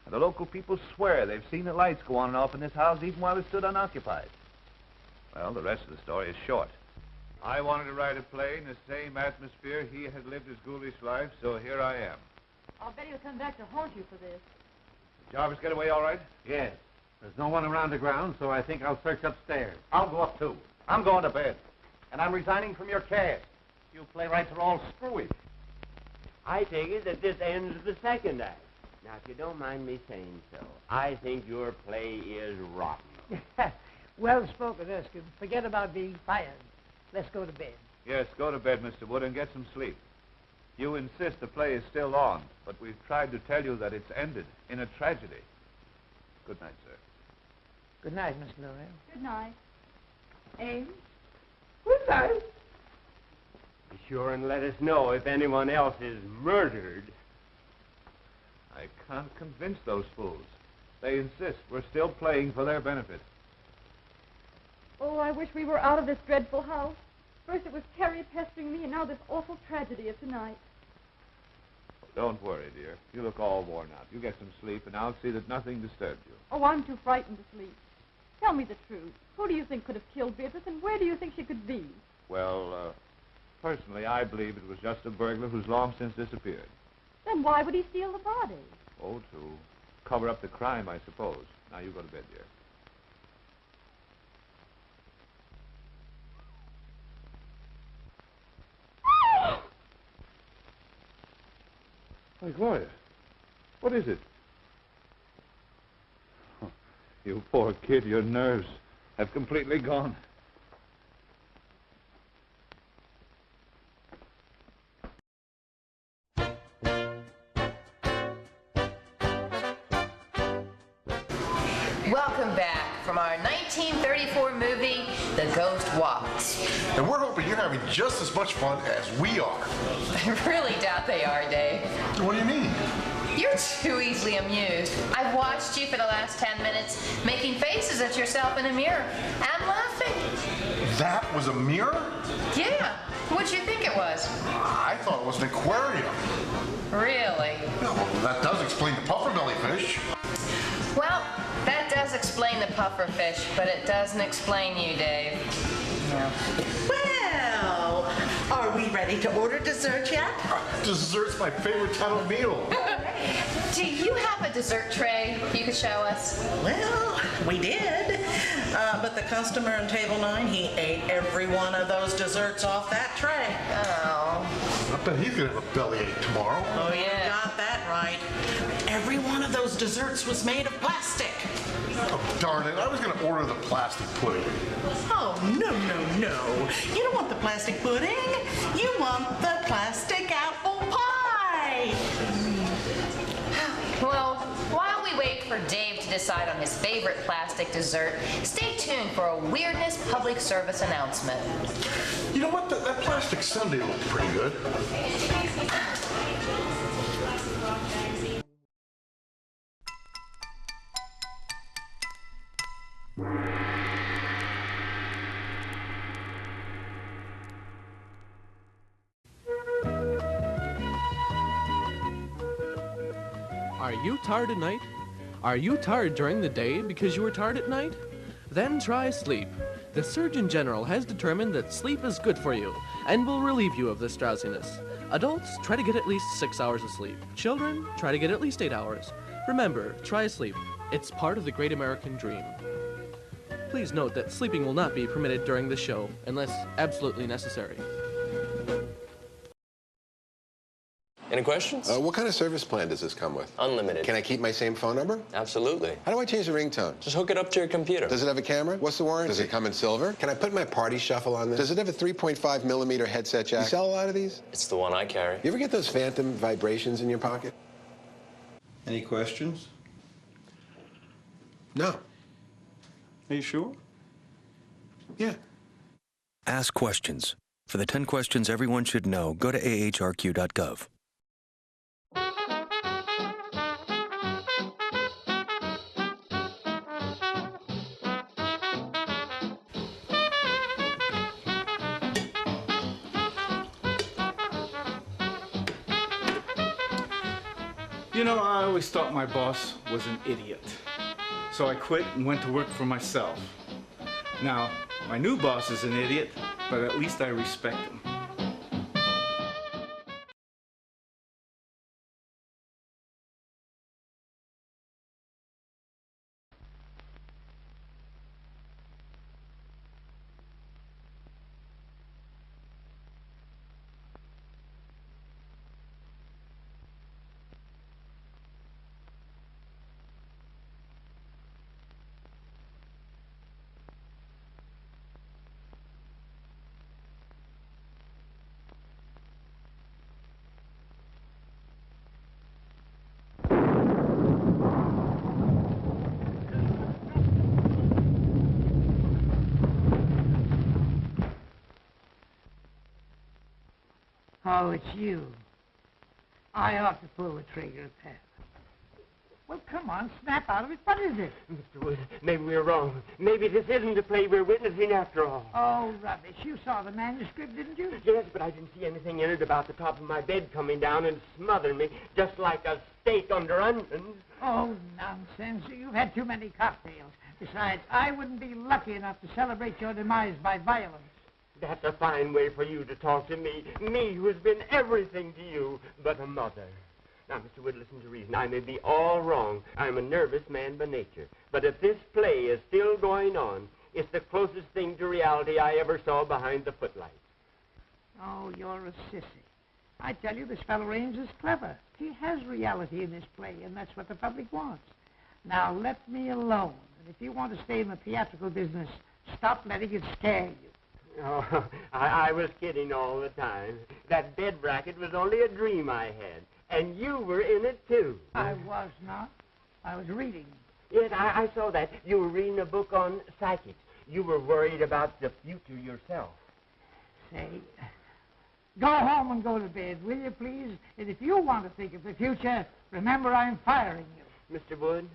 And the local people swear they've seen the lights go on and off in this house even while it stood unoccupied. Well, the rest of the story is short. I wanted to write a play in the same atmosphere he had lived his ghoulish life, so here I am. I'll bet he'll come back to haunt you for this. Did Jarvis get away all right? Yes. There's no one around the ground, so I think I'll search upstairs. I'll go up, too. I'm going to bed. And I'm resigning from your cast. You playwrights are all screwy. I take it that this ends the second act. Now, if you don't mind me saying so, I think your play is rotten. Well spoken, Erskine. Forget about being fired. Let's go to bed. Yes, go to bed, Mr. Wood, and get some sleep. You insist the play is still on, but we've tried to tell you that it's ended in a tragedy. Good night, sir. Good night, Miss L'Oreal. Good night. Ames? Good night. Be sure and let us know if anyone else is murdered. I can't convince those fools. They insist we're still playing for their benefit. Oh, I wish we were out of this dreadful house. First it was Terry pestering me, and now this awful tragedy of tonight. Don't worry, dear. You look all worn out. You get some sleep, and I'll see that nothing disturbs you. Oh, I'm too frightened to sleep. Tell me the truth. Who do you think could have killed Beatrice, and where do you think she could be? Well, personally, I believe it was just a burglar who's long since disappeared. Then why would he steal the body? Oh, to cover up the crime, I suppose. Now, you go to bed, dear. My Gloria, what is it? Oh, you poor kid, your nerves have completely gone. Welcome back from our 1934 movie, The Ghost Walks. And we're hoping you're having just as much fun as we are. I really doubt they are, Dave. What do you mean? You're too easily amused. I've watched you for the last 10 minutes making faces at yourself in a mirror and laughing. That was a mirror? Yeah. What'd you think it was? I thought it was an aquarium. Really? Yeah, well, that does explain the pufferbelly fish. Well, that does explain the puffer fish, but it doesn't explain you, Dave. No. Well, Are we ready to order dessert yet? Dessert's my favorite type of meal. Do you have a dessert tray you could show us? Well, we did. But the customer on table 9, he ate every one of those desserts off that tray. Oh. I bet he's gonna have a bellyache tomorrow. Oh, you got that right. Every one of those desserts was made of plastic. Oh, darn it. I was gonna order the plastic pudding. Oh, no, no, no. You don't want the plastic pudding. You want the plastic apple pie. Well, while we wait for Dave to decide on his favorite plastic dessert, stay tuned for a Weirdness public service announcement. You know what? That plastic sundae looked pretty good. Are you tired at night? Are you tired during the day because you were tired at night? Then try sleep. The Surgeon General has determined that sleep is good for you and will relieve you of this drowsiness. Adults, try to get at least 6 hours of sleep. Children, try to get at least 8 hours. Remember, try sleep. It's part of the great American dream. Please note that sleeping will not be permitted during the show unless absolutely necessary. Any questions? What kind of service plan does this come with? Unlimited. Can I keep my same phone number? Absolutely. How do I change the ringtone? Just hook it up to your computer. Does it have a camera? What's the warranty? Does it come in silver? Can I put my party shuffle on this? Does it have a 3.5 millimeter headset jack? You sell a lot of these? It's the one I carry. You ever get those phantom vibrations in your pocket? Any questions? No. Are you sure? Yeah. Ask questions. For the 10 questions everyone should know, go to ahrq.gov. You know, I always thought my boss was an idiot. So I quit and went to work for myself. Now, my new boss is an idiot, but at least I respect him. Oh, it's you. I ought to pull the trigger, Pat. Well, come on, snap out of it. What is it? Mr. Wood, maybe we're wrong. Maybe this isn't the play we're witnessing after all. Oh, rubbish. You saw the manuscript, didn't you? Yes, but I didn't see anything in it about the top of my bed coming down and smothering me, just like a steak under onions. Oh, nonsense. You've had too many cocktails. Besides, I wouldn't be lucky enough to celebrate your demise by violence. That's a fine way for you to talk to me. Me, who's been everything to you but a mother. Now, Mr. Wood, listen to reason. I may be all wrong. I'm a nervous man by nature. But if this play is still going on, it's the closest thing to reality I ever saw behind the footlights. Oh, you're a sissy. I tell you, this fellow Raines is clever. He has reality in this play, and that's what the public wants. Now, let me alone. And if you want to stay in the theatrical business, stop letting it scare you. Oh, I was kidding all the time. That bed bracket was only a dream I had. And you were in it, too. I was not. I was reading. Yes, I saw that. You were reading a book on psychics. You were worried about the future yourself. Say, go home and go to bed, will you, please? And if you want to think of the future, remember I'm firing you. Mr. Wood,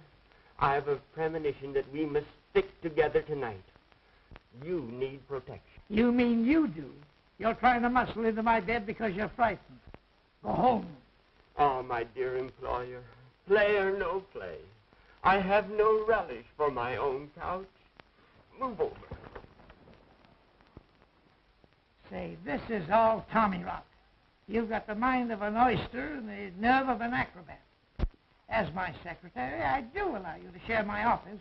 I have a premonition that we must stick together tonight. You need protection. You mean you do? You're trying to muscle into my bed because you're frightened. Go home. Oh, my dear employer, play or no play, I have no relish for my own couch. Move over. Say, this is all Tommy rot. You've got the mind of an oyster and the nerve of an acrobat. As my secretary, I do allow you to share my office,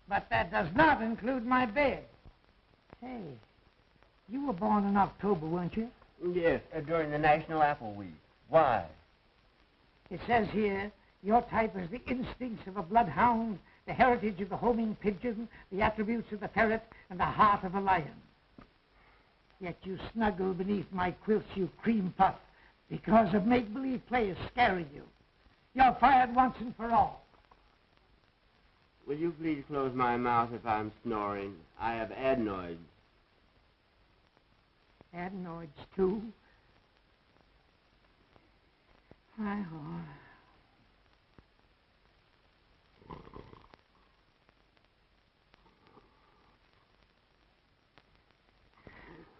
but that does not include my bed. Hey, you were born in October, weren't you? Yes, during the National Apple Week. Why? It says here, your type is the instincts of a bloodhound, the heritage of the homing pigeon, the attributes of the ferret, and the heart of a lion. Yet you snuggle beneath my quilts, you cream puff, because of make-believe players scaring you. You're fired once and for all. Will you please close my mouth if I'm snoring? I have adenoids. Adenoids, too? Hi-ho.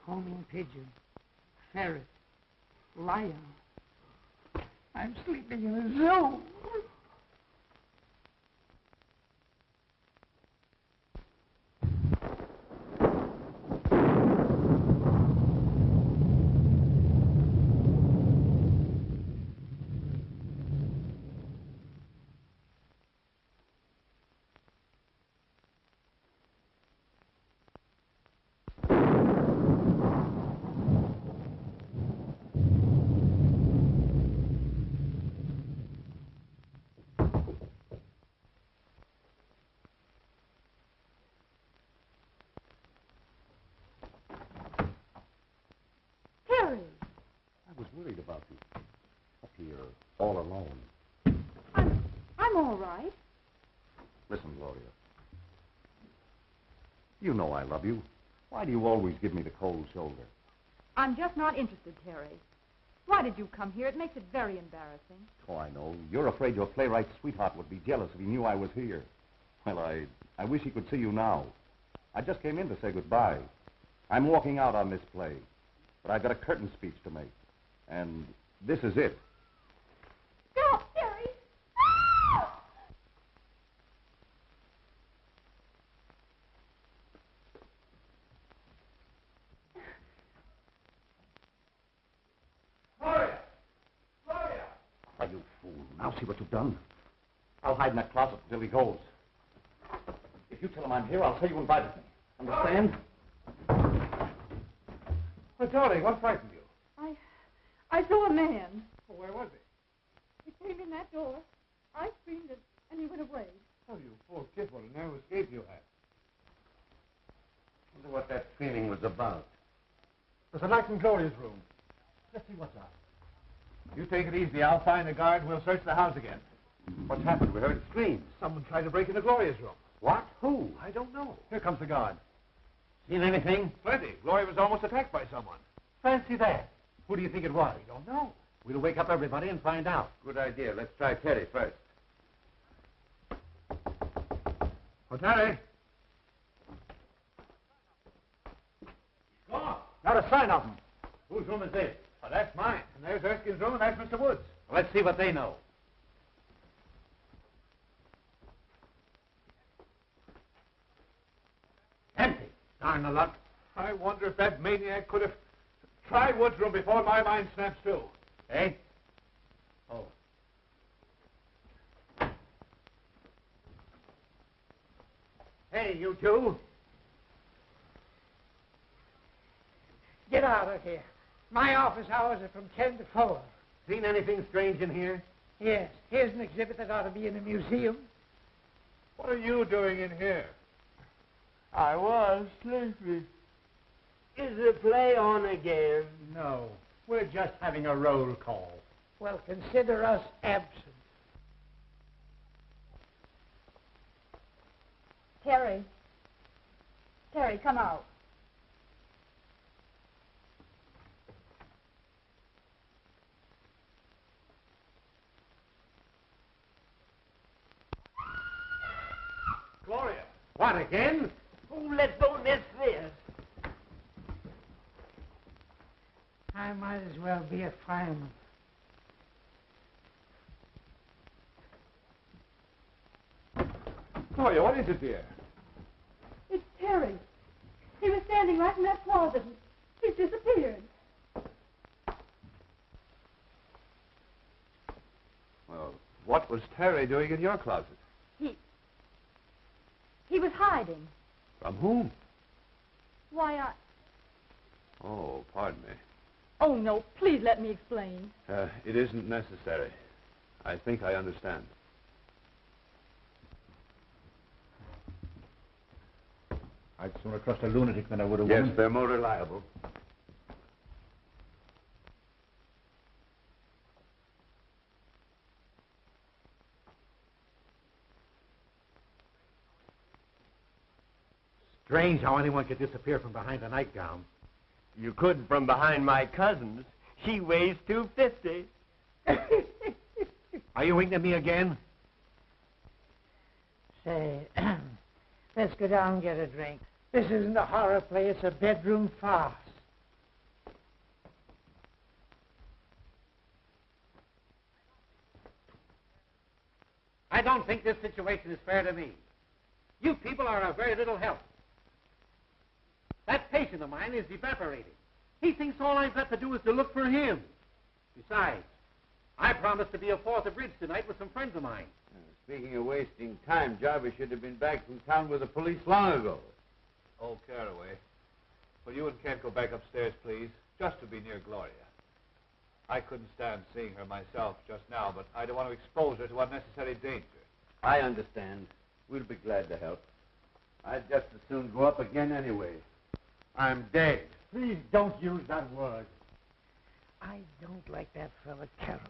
Homing pigeon, ferret, lion. I'm sleeping in a zoo. I was worried about you. Up here, all alone. I'm all right. Listen, Gloria. You know I love you. Why do you always give me the cold shoulder? I'm just not interested, Terry. Why did you come here? It makes it very embarrassing. Oh, I know. You're afraid your playwright sweetheart would be jealous if he knew I was here. Well, I wish he could see you now. I just came in to say goodbye. I'm walking out on this play, but I've got a curtain speech to make. And this is it. Stop, Terry! Gloria! Gloria! Are you fool? Now see what you've done. I'll hide in that closet until he goes. If you tell him I'm here, I'll say you invited me. Understand? Oh, darling, what frightened you? I saw a man. Oh, where was he? He came in that door. I screamed and he went away. Oh, you poor kid, what a narrow escape you had. Wonder what that screaming was about. There's a light in Gloria's room. Let's see what's up. You take it easy. I'll find a guard and we'll search the house again. What's happened? We heard screams. Someone tried to break into Gloria's room. What? Who? I don't know. Here comes the guard. Seen anything? Plenty. Gloria was almost attacked by someone. Fancy that. Who do you think it was? We don't know. We'll wake up everybody and find out. Good idea. Let's try Terry first. Oh, Terry. Gone. Not a sign of him. Whose room is this? Oh, that's mine. And there's Erskine's room, and that's Mr. Woods. Well, let's see what they know. Empty. Darn the luck. I wonder if that maniac could have tried Woods' room before my mind snaps to. Eh? Oh. Hey, you two. Get out of here. My office hours are from 10 to 4. Seen anything strange in here? Yes, here's an exhibit that ought to be in a museum. What are you doing in here? I was sleepy. Is the play on again? No, we're just having a roll call. Well, consider us absent. Terry. Terry, come out. Gloria. What, again? Oh, let's don't miss this. I might as well be a fireman. Gloria, what is it, dear? It's Terry. He was standing right in that closet. He's disappeared. Well, what was Terry doing in your closet? He was hiding. From whom? Why, Oh, pardon me. Oh, no, please let me explain. It isn't necessary. I think I understand. I'd sooner trust a lunatic than I would a Yes, woman. they're more reliable. Strange how anyone could disappear from behind a nightgown. You could from behind my cousin's. She weighs 250. Are you winking at me again? Say, let's go down and get a drink. This isn't a horror play, it's a bedroom farce. I don't think this situation is fair to me. You people are of very little help. That patient of mine is evaporating. He thinks all I've got to do is to look for him. Besides, I promised to be a fourth of bridge tonight with some friends of mine. Speaking of wasting time, Jarvis should have been back from town with the police long ago. Oh, Caraway. Will you and Kent go back upstairs, please? Just to be near Gloria. I couldn't stand seeing her myself just now, but I don't want to expose her to unnecessary danger. I understand. We'll be glad to help. I'd just as soon go up again anyway. I'm dead. Please don't use that word. I don't like that fella Caraway.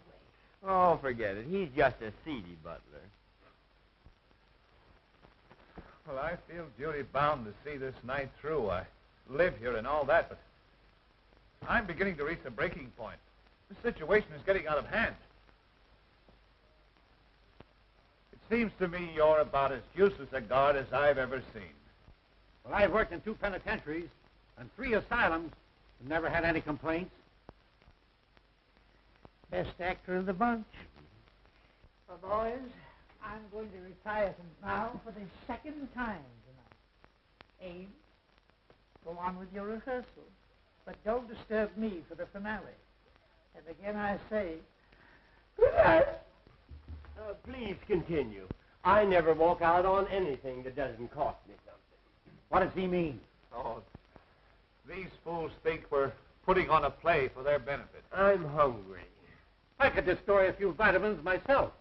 Oh, forget it. He's just a seedy butler. Well, I feel duty bound to see this night through. I live here and all that, but I'm beginning to reach a breaking point. The situation is getting out of hand. It seems to me you're about as useless a guard as I've ever seen. Well, I've worked in 2 penitentiaries and 3 asylums and never had any complaints. Best actor of the bunch. Well, boys, I'm going to retire from now for the second time tonight. Abe, go on with your rehearsal, but don't disturb me for the finale. And again I say, good night. Please continue. I never walk out on anything that doesn't cost me something. What does he mean? Oh, these fools think we're putting on a play for their benefit. I'm hungry. I could destroy a few vitamins myself.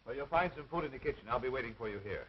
Well, you'll find some food in the kitchen. I'll be waiting for you here.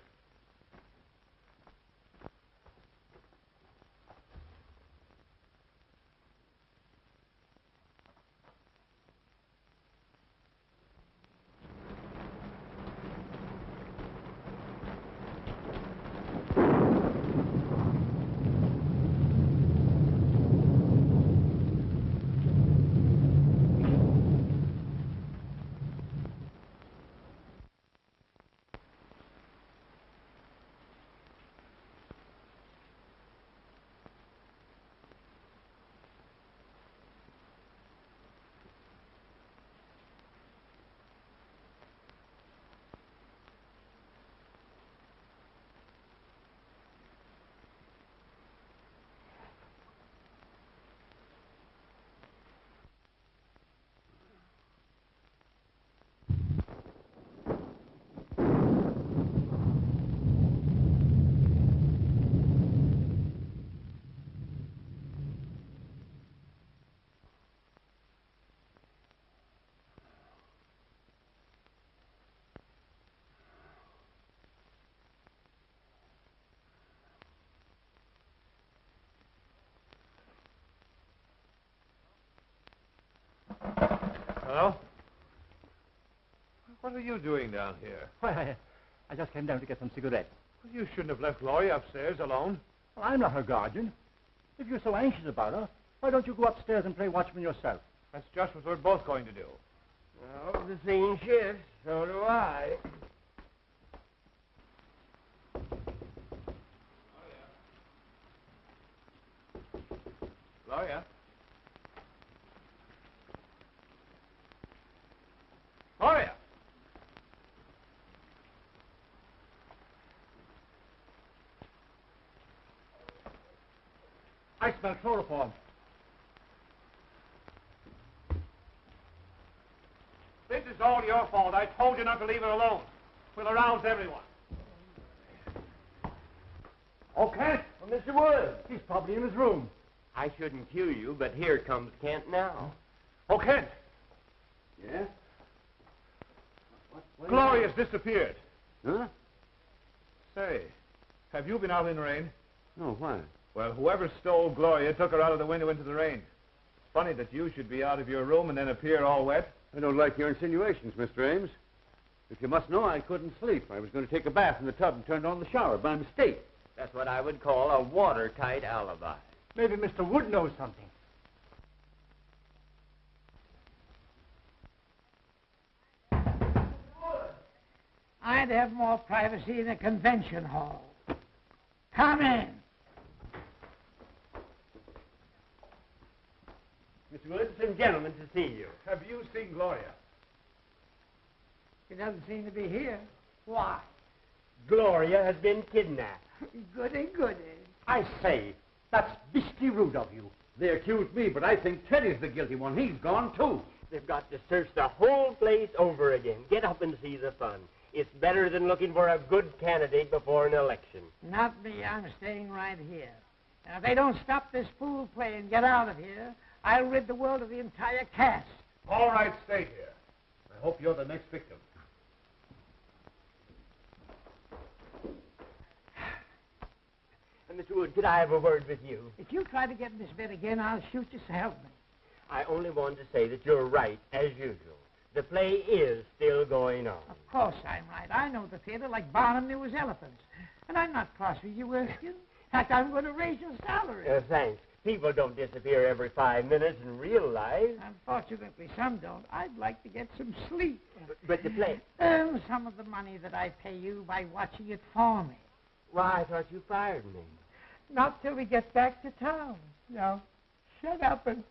Hello? What are you doing down here? Why, I just came down to get some cigarettes. Well, you shouldn't have left Gloria upstairs alone. Well, I'm not her guardian. If you're so anxious about her, why don't you go upstairs and play watchman yourself? That's just what we're both going to do. Well, the scene shifts. So do I. Gloria? Gloria! I smell chloroform. your fault. I told you not to leave her alone. We'll arouse everyone. Oh, Kent? Well, Mr. Wood. He's probably in his room. I shouldn't cue you, but here comes Kent now. Oh, Kent. Yeah? Gloria's disappeared. Huh? Say, have you been out in the rain? No, why? Well, whoever stole Gloria took her out of the window into the rain. It's funny that you should be out of your room and then appear all wet. I don't like your insinuations, Mr. Ames. If you must know, I couldn't sleep. I was going to take a bath in the tub and turned on the shower by mistake. That's what I would call a watertight alibi. Maybe Mr. Wood knows something. I'd have more privacy in a convention hall. Come in. Mr. Wood, some gentlemen to see you. Have you seen Gloria? She doesn't seem to be here. Why? Gloria has been kidnapped. Goody, goody. I say, that's beastly rude of you. They accused me, but I think Teddy's the guilty one. He's gone, too. They've got to search the whole place over again. Get up and see the fun. It's better than looking for a good candidate before an election. Not me. I'm staying right here. Now, if they don't stop this fool play and get out of here, I'll rid the world of the entire cast. All right, stay here. I hope you're the next victim. Mr. Wood, could I have a word with you? If you try to get in this bed again, I'll shoot you, so help me. I only wanted to say that you're right, as usual. The play is still going on. Of course I'm right. I know the theater like Barnum knew his elephants. And I'm not cross with you, Erskine. In fact, I'm going to raise your salary. Thanks. People don't disappear every 5 minutes in real life. Unfortunately, some don't. I'd like to get some sleep. But the play... Earn some of the money that I pay you by watching it for me. Why, I thought you fired me. Not till we get back to town. Now, shut up and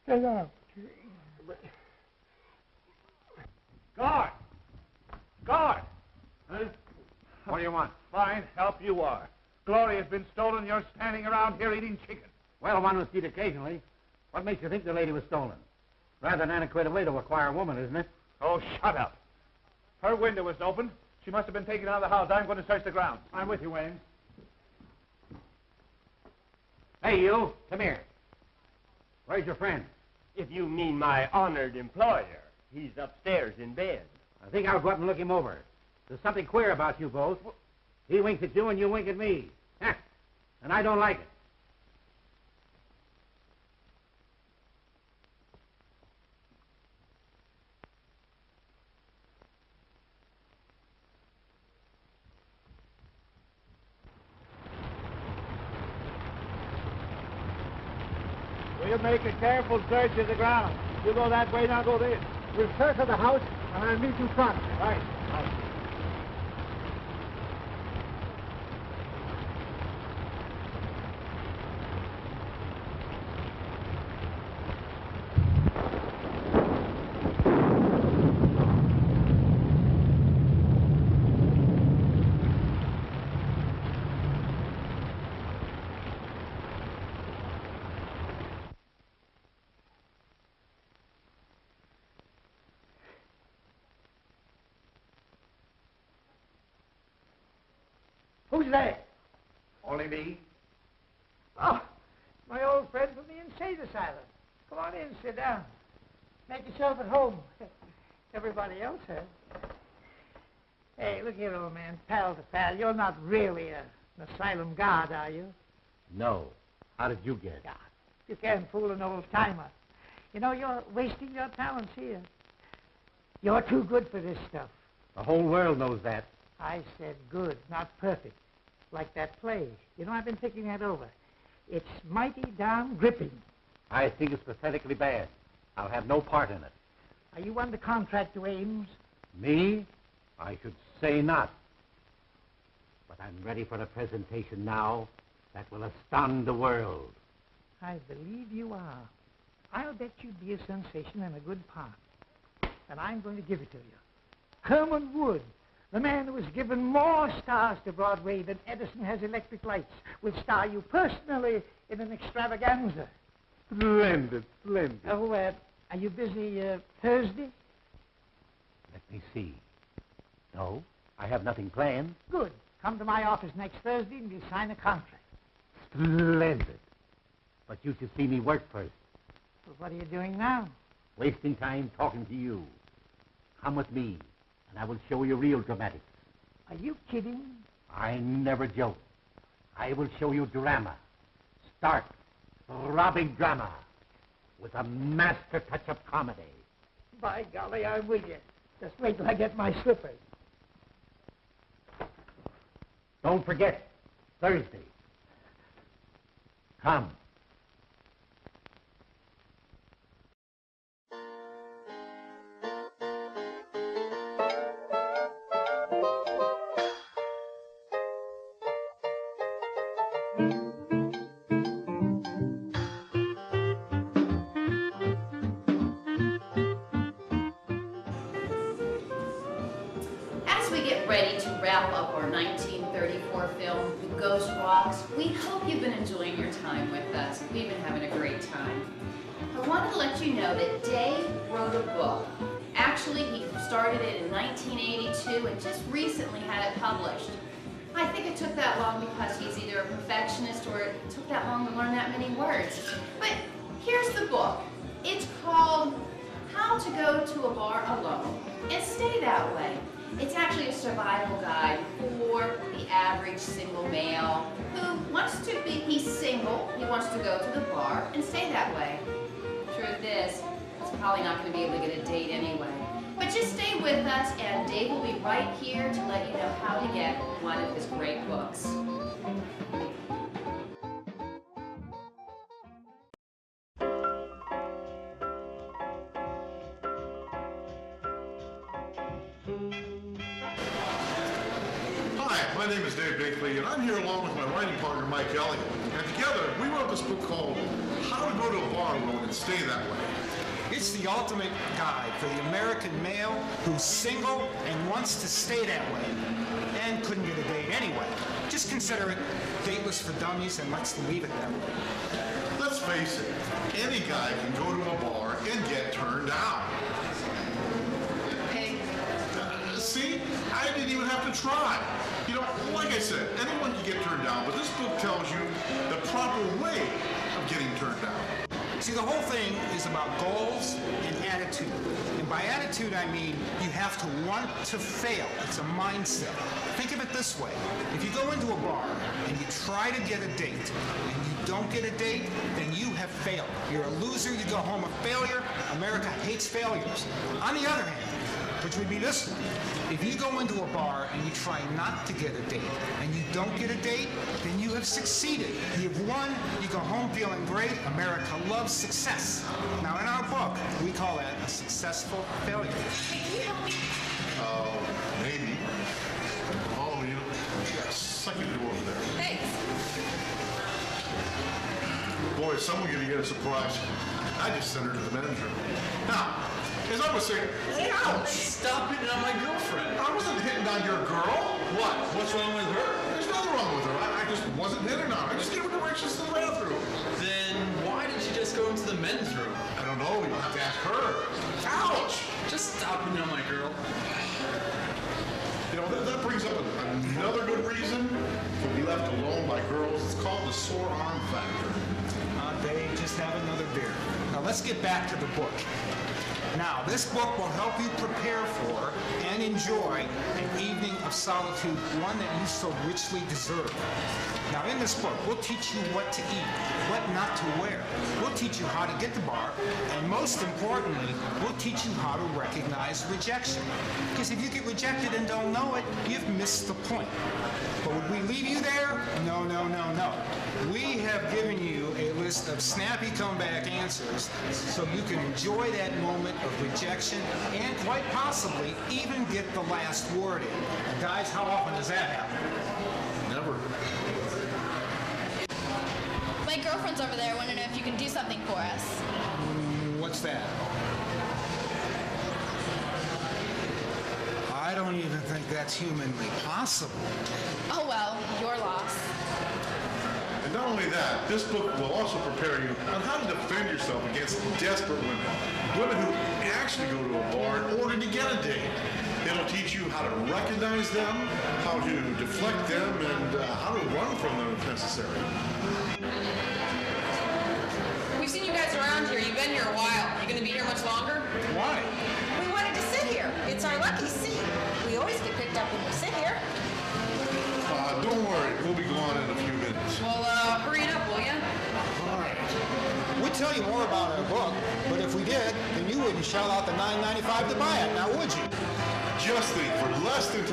shut up. Guard! Guard! Huh? What do you want? Fine help you are. Gloria's been stolen. You're standing around here eating chicken. Well, one was eat occasionally. What makes you think the lady was stolen? Rather an antiquated way to acquire a woman, isn't it? Oh, shut up. Her window was open. She must have been taken out of the house. I'm going to search the grounds. I'm with you, Ames. Hey, you. Come here. Where's your friend? If you mean my honored employer, he's upstairs in bed. I think I'll go up and look him over. There's something queer about you both. He winks at you and you wink at me. And I don't like it. We'll make a careful search of the ground. You go that way, now go this. We'll search the house, and I'll meet you front. Right. Right. Who's there? Only me. Oh, my old friend from the insane asylum. Come on in, sit down. Make yourself at home. Everybody else has. Hey, look here, old man, pal to pal. You're not really an asylum guard, are you? No. How did you get? God, you can't fool an old timer. You know, you're wasting your talents here. You're too good for this stuff. The whole world knows that. I said good, not perfect. Like that play. You know, I've been thinking that over. It's mighty darn gripping. I think it's pathetically bad. I'll have no part in it. Are you under contract to Ames? Me? I should say not. But I'm ready for a presentation now that will astound the world. I believe you are. I'll bet you'd be a sensation and a good part. And I'm going to give it to you. Herman Wood, the man who has given more stars to Broadway than Edison has electric lights, will star you personally in an extravaganza. Splendid, splendid. Oh, are you busy Thursday? Let me see. No, I have nothing planned. Good. Come to my office next Thursday and we'll sign a contract. Splendid. But you should see me work first. Well, what are you doing now? Wasting time talking to you. Come with me, and I will show you real dramatics. Are you kidding? I never joke. I will show you drama. Stark, throbbing drama, with a master touch of comedy. By golly, I'm with you. Just wait till I get my slippers. Don't forget, Thursday. Come. As we get ready to wrap up our 1934 film, The Ghost Walks, we hope you've been enjoying your time with us. We've been having a great time. I wanted to let you know that Dave wrote a book. Actually, he started it in 1982 and just recently had it published. I think it took that long because he's either a perfectionist or it took that long to learn that many words. But here's the book. It's called How to Go to a Bar Alone and Stay That Way. It's actually a survival guide for the average single male who wants to be, he's single, he wants to go to the bar and stay that way. Truth is, he's probably not going to be able to get a date anyway. But just stay with us and Dave will be right here to let you know how to get one of his great books. My name is Dave Bakley, and I'm here along with my writing partner, Mike Elliott. And together, we wrote this book called How to Go to a Bar Alone and Stay That Way. It's the ultimate guide for the American male who's single and wants to stay that way and couldn't get a date anyway. Just consider it dateless for dummies and let's leave it that way. Let's face it, any guy can go to a bar and get turned down. Hey. See? I didn't even have to try. You know, like I said, anyone can get turned down, but this book tells you the proper way of getting turned down. See, the whole thing is about goals and attitude. And by attitude, I mean you have to want to fail. It's a mindset. Think of it this way. If you go into a bar and you try to get a date and you don't get a date, then you have failed. You're a loser. You go home a failure. America hates failures. On the other hand, which would be this one. If you go into a bar and you try not to get a date and you don't get a date, then you have succeeded. You've won, you go home feeling great. America loves success. Now in our book, we call that a successful failure. Maybe. Oh, you got a second door over there. Thanks. Boy, is someone going to get a surprise. I just sent her to the men's room. Now, as I was saying, ouch! Stop hitting on my girlfriend. I wasn't hitting on your girl. What? What's wrong with her? There's nothing wrong with her. I just wasn't hitting on her. I just gave her directions to the bathroom. Then why did you just go into the men's room? I don't know. You'll have to ask her. Ouch! Just stop hitting on my girl. You know, that brings up another good reason to be left alone by girls. It's called the sore arm factor. They just have another beer. Now let's get back to the book. Now, this book will help you prepare for and enjoy an evening of solitude, one that you so richly deserve. Now, in this book, we'll teach you what to eat, what not to wear. We'll teach you how to get to the bar, and most importantly, we'll teach you how to recognize rejection. Because if you get rejected and don't know it, you've missed the point. But would we leave you there? No, no, no, no. We have given you a list of snappy comeback answers so you can enjoy that moment of rejection and quite possibly even get the last word in. And guys, how often does that happen? Never. My girlfriend's over there. I want to know if you can do something for us. What's that? I don't even think that's humanly possible. Oh well, your loss. And not only that, this book will also prepare you on how to defend yourself against desperate women. Women who actually go to a bar in order to get a date. It'll teach you how to recognize them, how to deflect them, and how to run from them if necessary. We've seen you guys around here. You've been here a while. You going to be here much longer? Why? We wanted to sit here. It's our lucky seat. We always get picked up when we sit here. Don't worry, we'll be gone in a few minutes. Well, hurry it up, will you? All right. We'd tell you more about our book, but if we did, then you wouldn't shell out the $9.95 to buy it, now would you? Just think, for less than $10,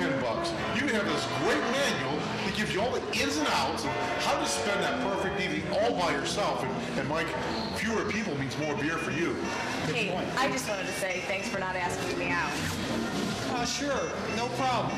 you can have this great manual that gives you all the ins and outs of how to spend that perfect evening all by yourself. And Mike, fewer people means more beer for you. Hey, I just wanted to say thanks for not asking me out. Sure, no problem.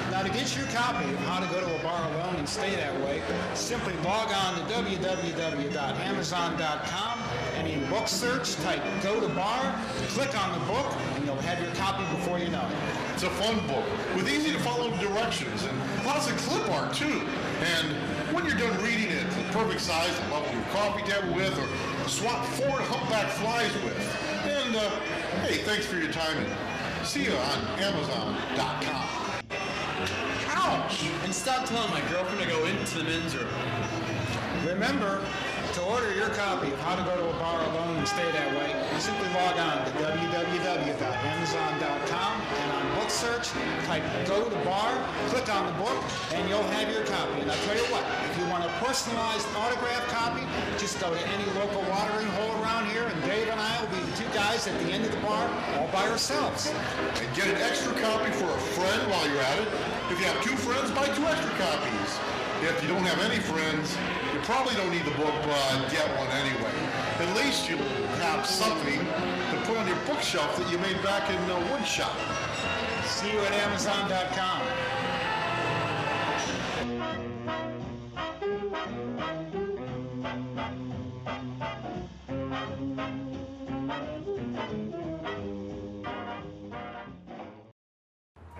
Now, to get your copy of How to Go to a Bar Alone and Stay That Way, simply log on to www.amazon.com and in book search, type Go to Bar, click on the book, and you'll have your copy before you know it. It's a fun book with easy to follow directions and lots of clip art too. And when you're done reading it, the perfect size to level your coffee table with or swap 4 humpback flies with. And hey, thanks for your time and see you on Amazon.com. Ouch! And stop telling my girlfriend to go into the men's room. Remember, to order your copy of How to Go to a Bar Alone and Stay That Way, simply log on to www.amazon.com and on book search, type Go to Bar, click on the book, and you'll have your copy. And I'll tell you what, if you want a personalized autographed copy, just go to any local watering hole around here, and Dave and I will be the 2 guys at the end of the bar all by ourselves. And get an extra copy for a friend while you're at it. If you have 2 friends, buy 2 extra copies. If you don't have any friends, you probably don't need the book, but get one anyway. At least you'll have something to put on your bookshelf that you made back in woodshop. See you at Amazon.com.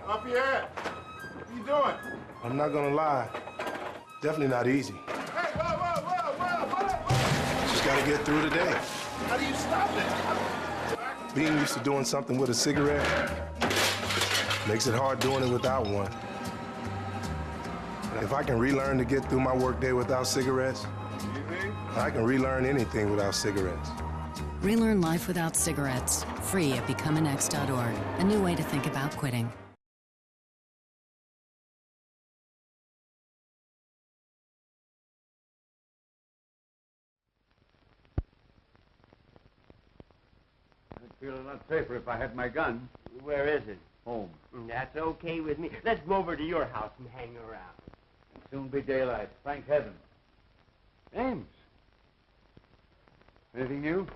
Lafayette, what are you doing? I'm not gonna lie. Definitely not easy. Hey, whoa! Just gotta get through the day. How do you stop it? Being used to doing something with a cigarette makes it hard doing it without one. If I can relearn to get through my workday without cigarettes, I can relearn anything without cigarettes. Relearn life without cigarettes. Free at becomeanx.org. A new way to think about quitting. I'd feel a lot safer if I had my gun. Where is it? Home. That's okay with me. Let's go over to your house and hang around. It'll soon be daylight. Thank heaven. James. Anything new?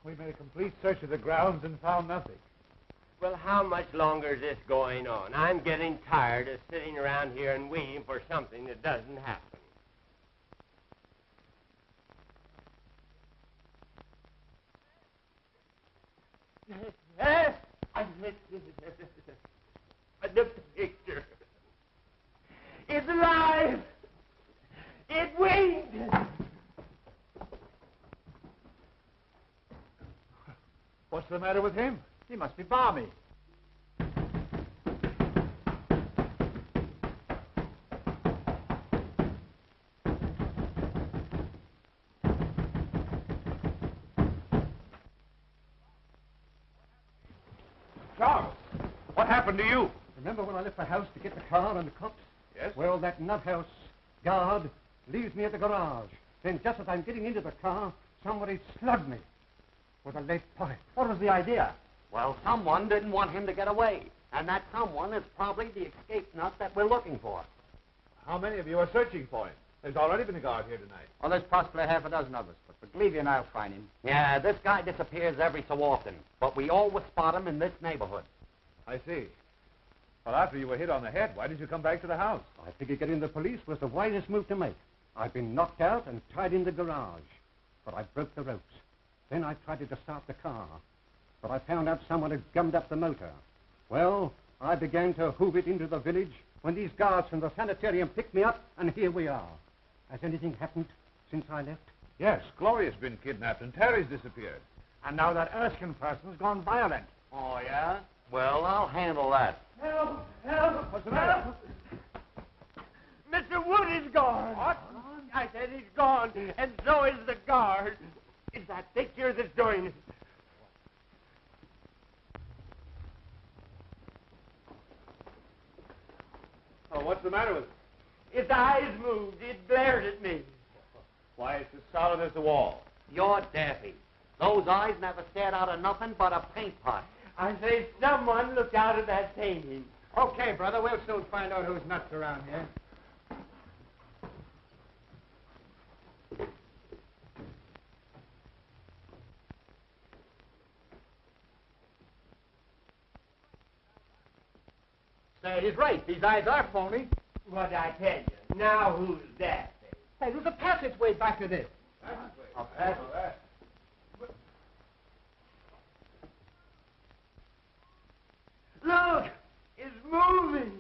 We made a complete search of the grounds and found nothing. Well, how much longer is this going on? I'm getting tired of sitting around here and waiting for something that doesn't happen. The picture. It's alive. It winked. What's the matter with him? He must be balmy. Charles, what happened to you? Remember when I left the house to get the car and the cops? Yes? Well, that nuthouse guard leaves me at the garage. Then just as I'm getting into the car, somebody slugged me with a lead pipe. What was the idea? Well, someone didn't want him to get away. And that someone is probably the escape nut that we're looking for. How many of you are searching for him? There's already been a guard here tonight. Well, there's possibly half a dozen of us, but believe you and I'll find him. Yeah, this guy disappears every so often, but we always spot him in this neighborhood. I see. Well, after you were hit on the head, why did you come back to the house? I figured getting the police was the wisest move to make. I've been knocked out and tied in the garage, but I broke the ropes. Then I tried to start the car, but I found out someone had gummed up the motor. Well, I began to hoof it into the village when these guards from the sanitarium picked me up, and here we are. Has anything happened? since I left? Yes, Gloria's been kidnapped and Terry's disappeared. And now that Erskine person's gone violent. Oh, yeah? Well, I'll handle that. Help! Help! What's the matter? Mr. Wood is gone. What? I said he's gone, and so is the guard. It's that picture that's doing it. Oh, what's the matter with it? Its eyes moved. It glared at me. Why, it's as solid as the wall. You're daffy. Those eyes never stared out of nothing but a paint pot. I say someone looked out of that painting. Okay, brother, we'll soon find out who's nuts around here. Say, he's right. These eyes are phony. What'd I tell you? Now who's that? Hey, there's a passageway back to this. A passage? Look! It's moving!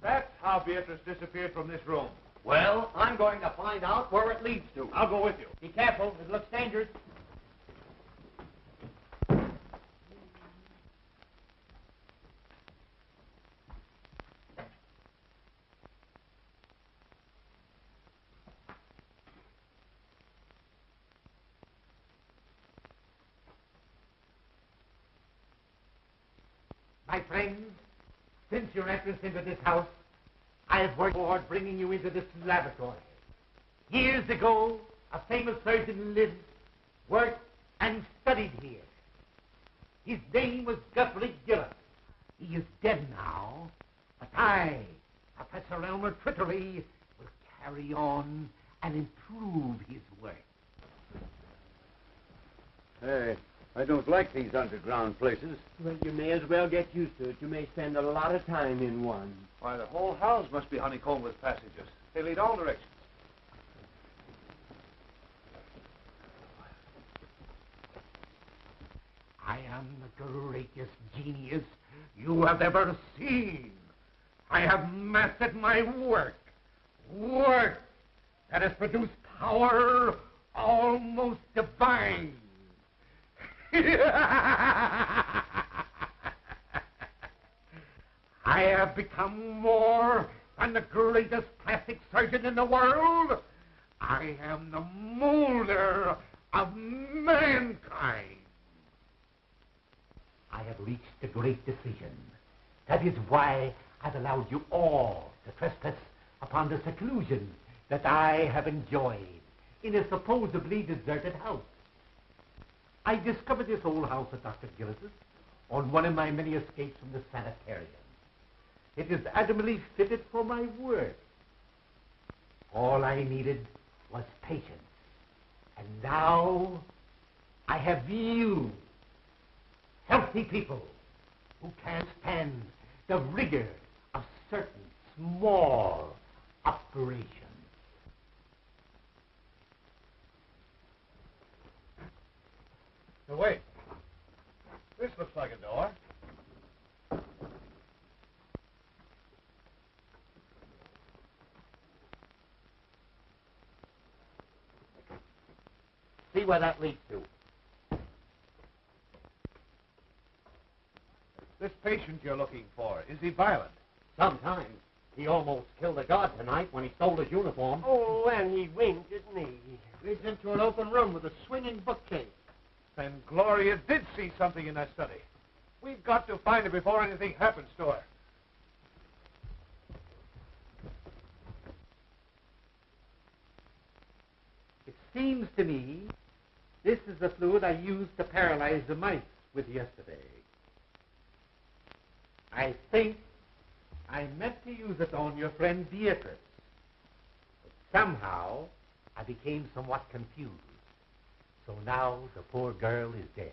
That's how Beatrice disappeared from this room. Well, I'm going to find out where it leads to. I'll go with you. Be careful. It looks dangerous. My friends, since your entrance into this house, I have worked toward bringing you into this laboratory. Years ago, a famous surgeon lived, worked, and studied here. His name was Guthrie Gillett. He is dead now, but I, Professor Elmer Trickery, will carry on and improve his work. Hey, I don't like these underground places. Well, you may as well get used to it. You may spend a lot of time in one. Why, the whole house must be honeycombed with passages. They lead all directions. I am the greatest genius you have ever seen. I have mastered my work. Work that has produced power almost divine. I have become more than the greatest plastic surgeon in the world. I am the molder of mankind. I have reached a great decision. That is why I've allowed you all to trespass upon the seclusion that I have enjoyed in a supposedly deserted house. I discovered this old house at Dr. Gillis's on one of my many escapes from the sanitarium. It is admirably fitted for my work. All I needed was patience. And now I have you, healthy people, who can't stand the rigor of certain small operations. Now, wait. This looks like a door. See where that leads to. This patient you're looking for, is he violent? Sometimes. He almost killed a guard tonight when he stole his uniform. Oh, and he winked at me. Leads into an open room with a swinging bookcase. Then Gloria did see something in that study. We've got to find her before anything happens to her. It seems to me this is the fluid I used to paralyze the mice with yesterday. I think I meant to use it on your friend Beatrice. But somehow I became somewhat confused. So now the poor girl is dead.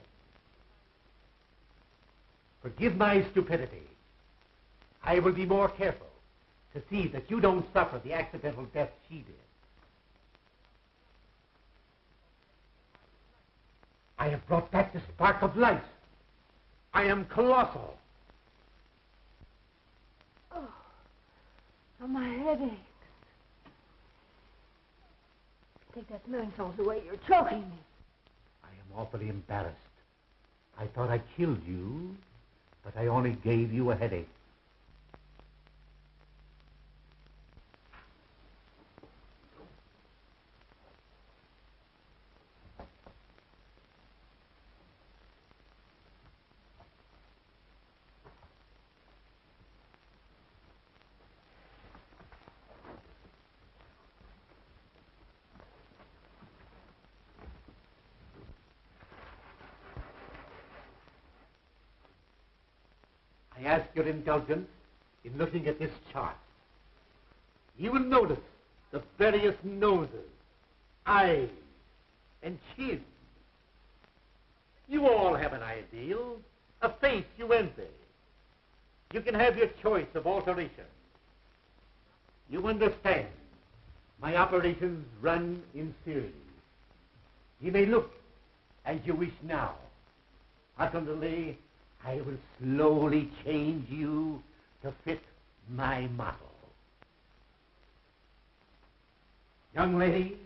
Forgive my stupidity. I will be more careful to see that you don't suffer the accidental death she did. I have brought back the spark of life. I am colossal. Oh, Oh, my headache. Take that smelling salts away. You're choking me. I am awfully embarrassed. I thought I killed you, but I only gave you a headache. I ask your indulgence in looking at this chart. You will notice the various noses, eyes, and chins. You all have an ideal, a face you envy. You can have your choice of alteration. You understand, my operations run in series. You may look as you wish now. Ultimately, I will slowly change you to fit my model. Young lady,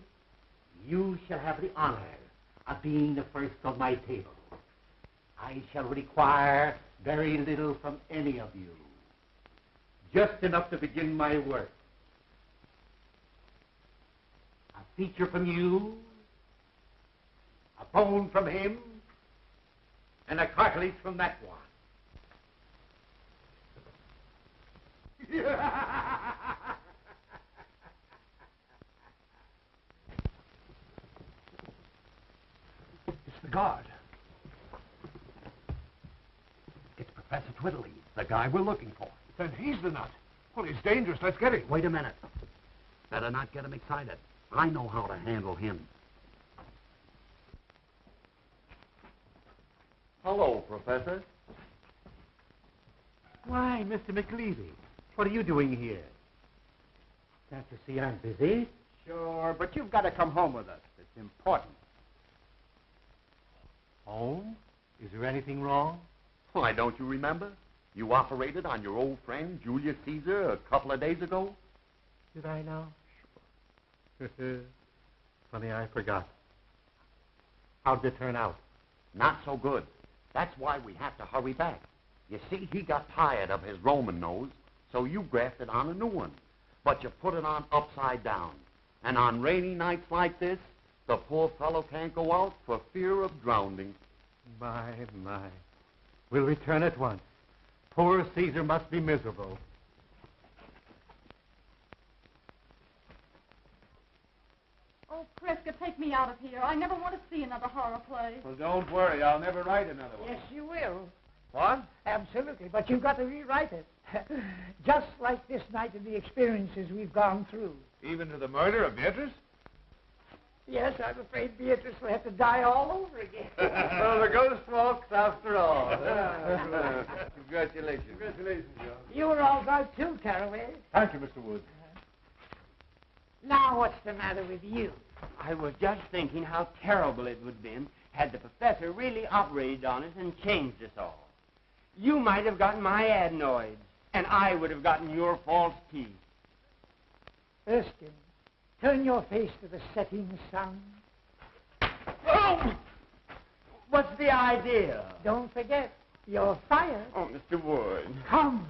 you shall have the honor of being the first of my table. I shall require very little from any of you. Just enough to begin my work. A feature from you, a bone from him, and a cartilage from that one. It's the guard. It's Professor Twiddly, the guy we're looking for. Then he's the nut. Well, he's dangerous. Let's get him. Wait a minute. Better not get him excited. I know how to handle him. Hello, Professor. Why, Mr. McLeavy, what are you doing here? Can't you see I'm busy? Sure, but you've got to come home with us. It's important. Home? Is there anything wrong? Why, don't you remember? You operated on your old friend, Julius Caesar, a couple of days ago. Did I now? Sure. Funny, I forgot. How'd it turn out? Not so good. That's why we have to hurry back. You see, he got tired of his Roman nose, so you grafted on a new one. But you put it on upside down. And on rainy nights like this, the poor fellow can't go out for fear of drowning. My. We'll return at once. Poor Caesar must be miserable. Oh, Prescott, take me out of here. I never want to see another horror play. Well, don't worry. I'll never write another one. Yes, you will. What? Absolutely, but you've got to rewrite it. Just like this night and the experiences we've gone through. Even to the murder of Beatrice? Yes, I'm afraid Beatrice will have to die all over again. Well, the ghost walks after all. Congratulations. Congratulations, John. You were all right too, Caraway. Thank you, Mr. Wood. Now what's the matter with you? I was just thinking how terrible it would have been had the professor really operated on us and changed us all. You might have gotten my adenoids, and I would have gotten your false teeth. Erskine, turn your face to the setting sun. Oh! What's the idea? Don't forget, you're fired. Oh, Mr. Wood. Come.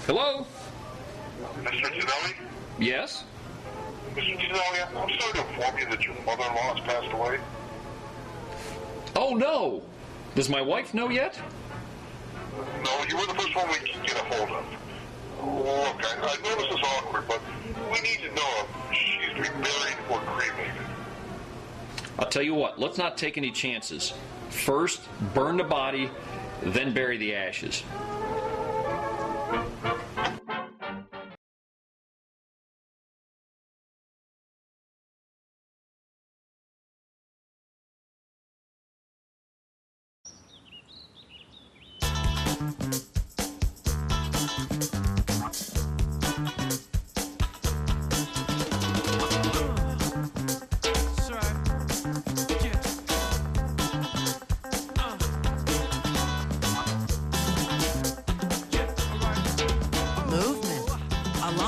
Hello? Mr. Tonelli? Yes? Mr. Tonelli, I'm sorry to inform you that your mother-in-law has passed away. Oh, no. Does my wife know yet? No, you were the first one we could get a hold of. Look, I know this is awkward, but we need to know if she's to be buried or cremated. I'll tell you what, let's not take any chances. First, burn the body, then bury the ashes.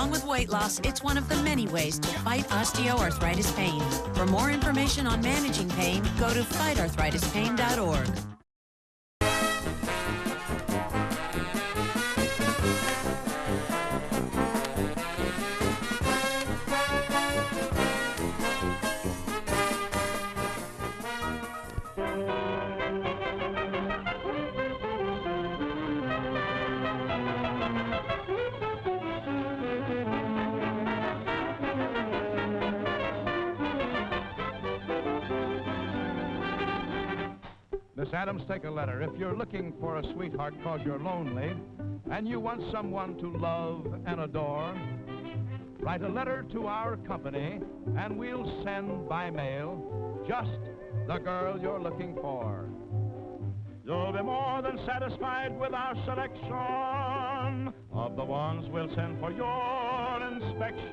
Along with weight loss, it's one of the many ways to fight osteoarthritis pain. For more information on managing pain, go to fightarthritispain.org. Miss Adams, take a letter. If you're looking for a sweetheart cause you're lonely and you want someone to love and adore, write a letter to our company and we'll send by mail just the girl you're looking for. You'll be more than satisfied with our selection of the ones we'll send for your inspection.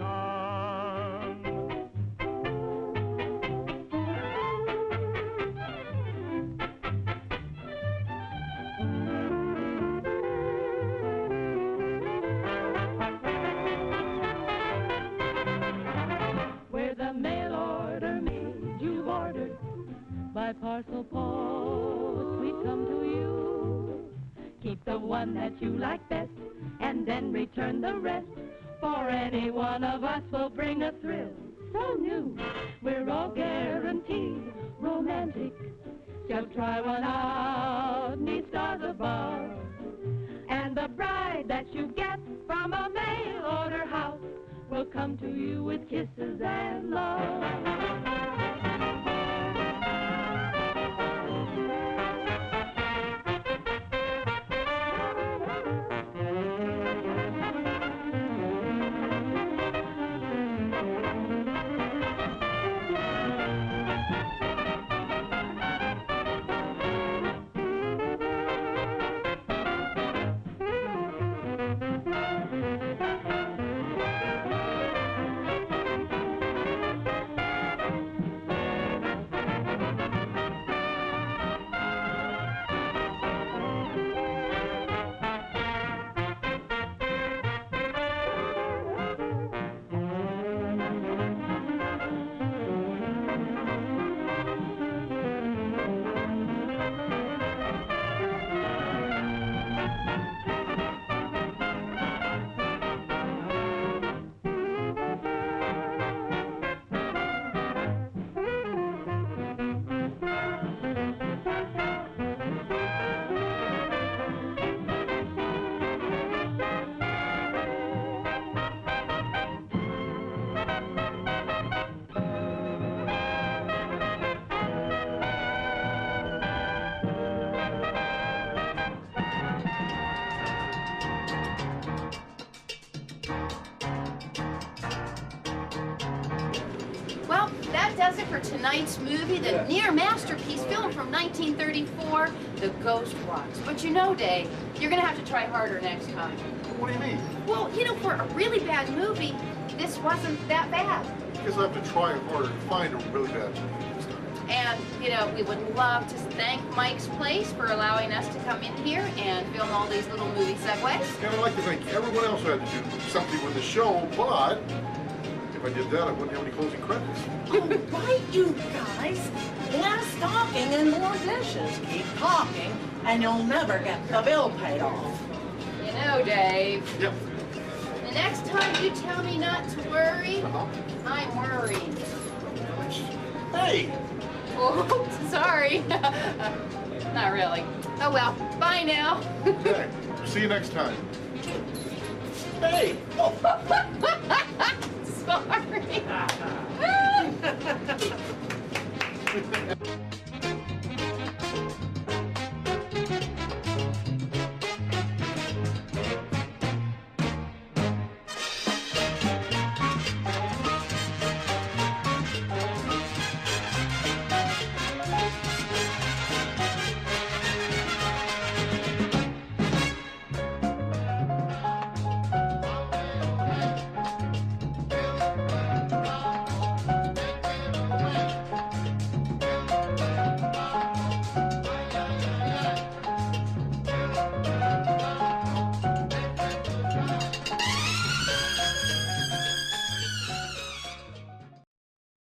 We're the mail order maid you've ordered. By parcel post we come to you. Keep the one that you like best and then return the rest. For any one of us will bring a thrill so new. We're all guaranteed romantic. Just try one out, 'neath stars above. And the bride that you get from a mail order house will come to you with kisses and love. Well, that does it for tonight's movie, the near masterpiece film from 1934, The Ghost Walks. But you know, Dave, you're going to have to try harder next time. What do you mean? Well, you know, for a really bad movie, this wasn't that bad. Because I have to try harder to find a really bad movie this time. And, you know, we would love to thank Mike's Place for allowing us to come in here and film all these little movie segues. And I'd like to thank everyone else who had to do something with the show, but if I did that, I wouldn't have any closing credits. Oh, right, you guys. Less talking and more dishes. Keep talking, and you'll never get the bill paid off. You know, Dave. Yep. The next time you tell me not to worry, I'm worried. Hey! Oh, sorry. Not really. Oh well, bye now. Okay, see you next time. Hey! Sorry.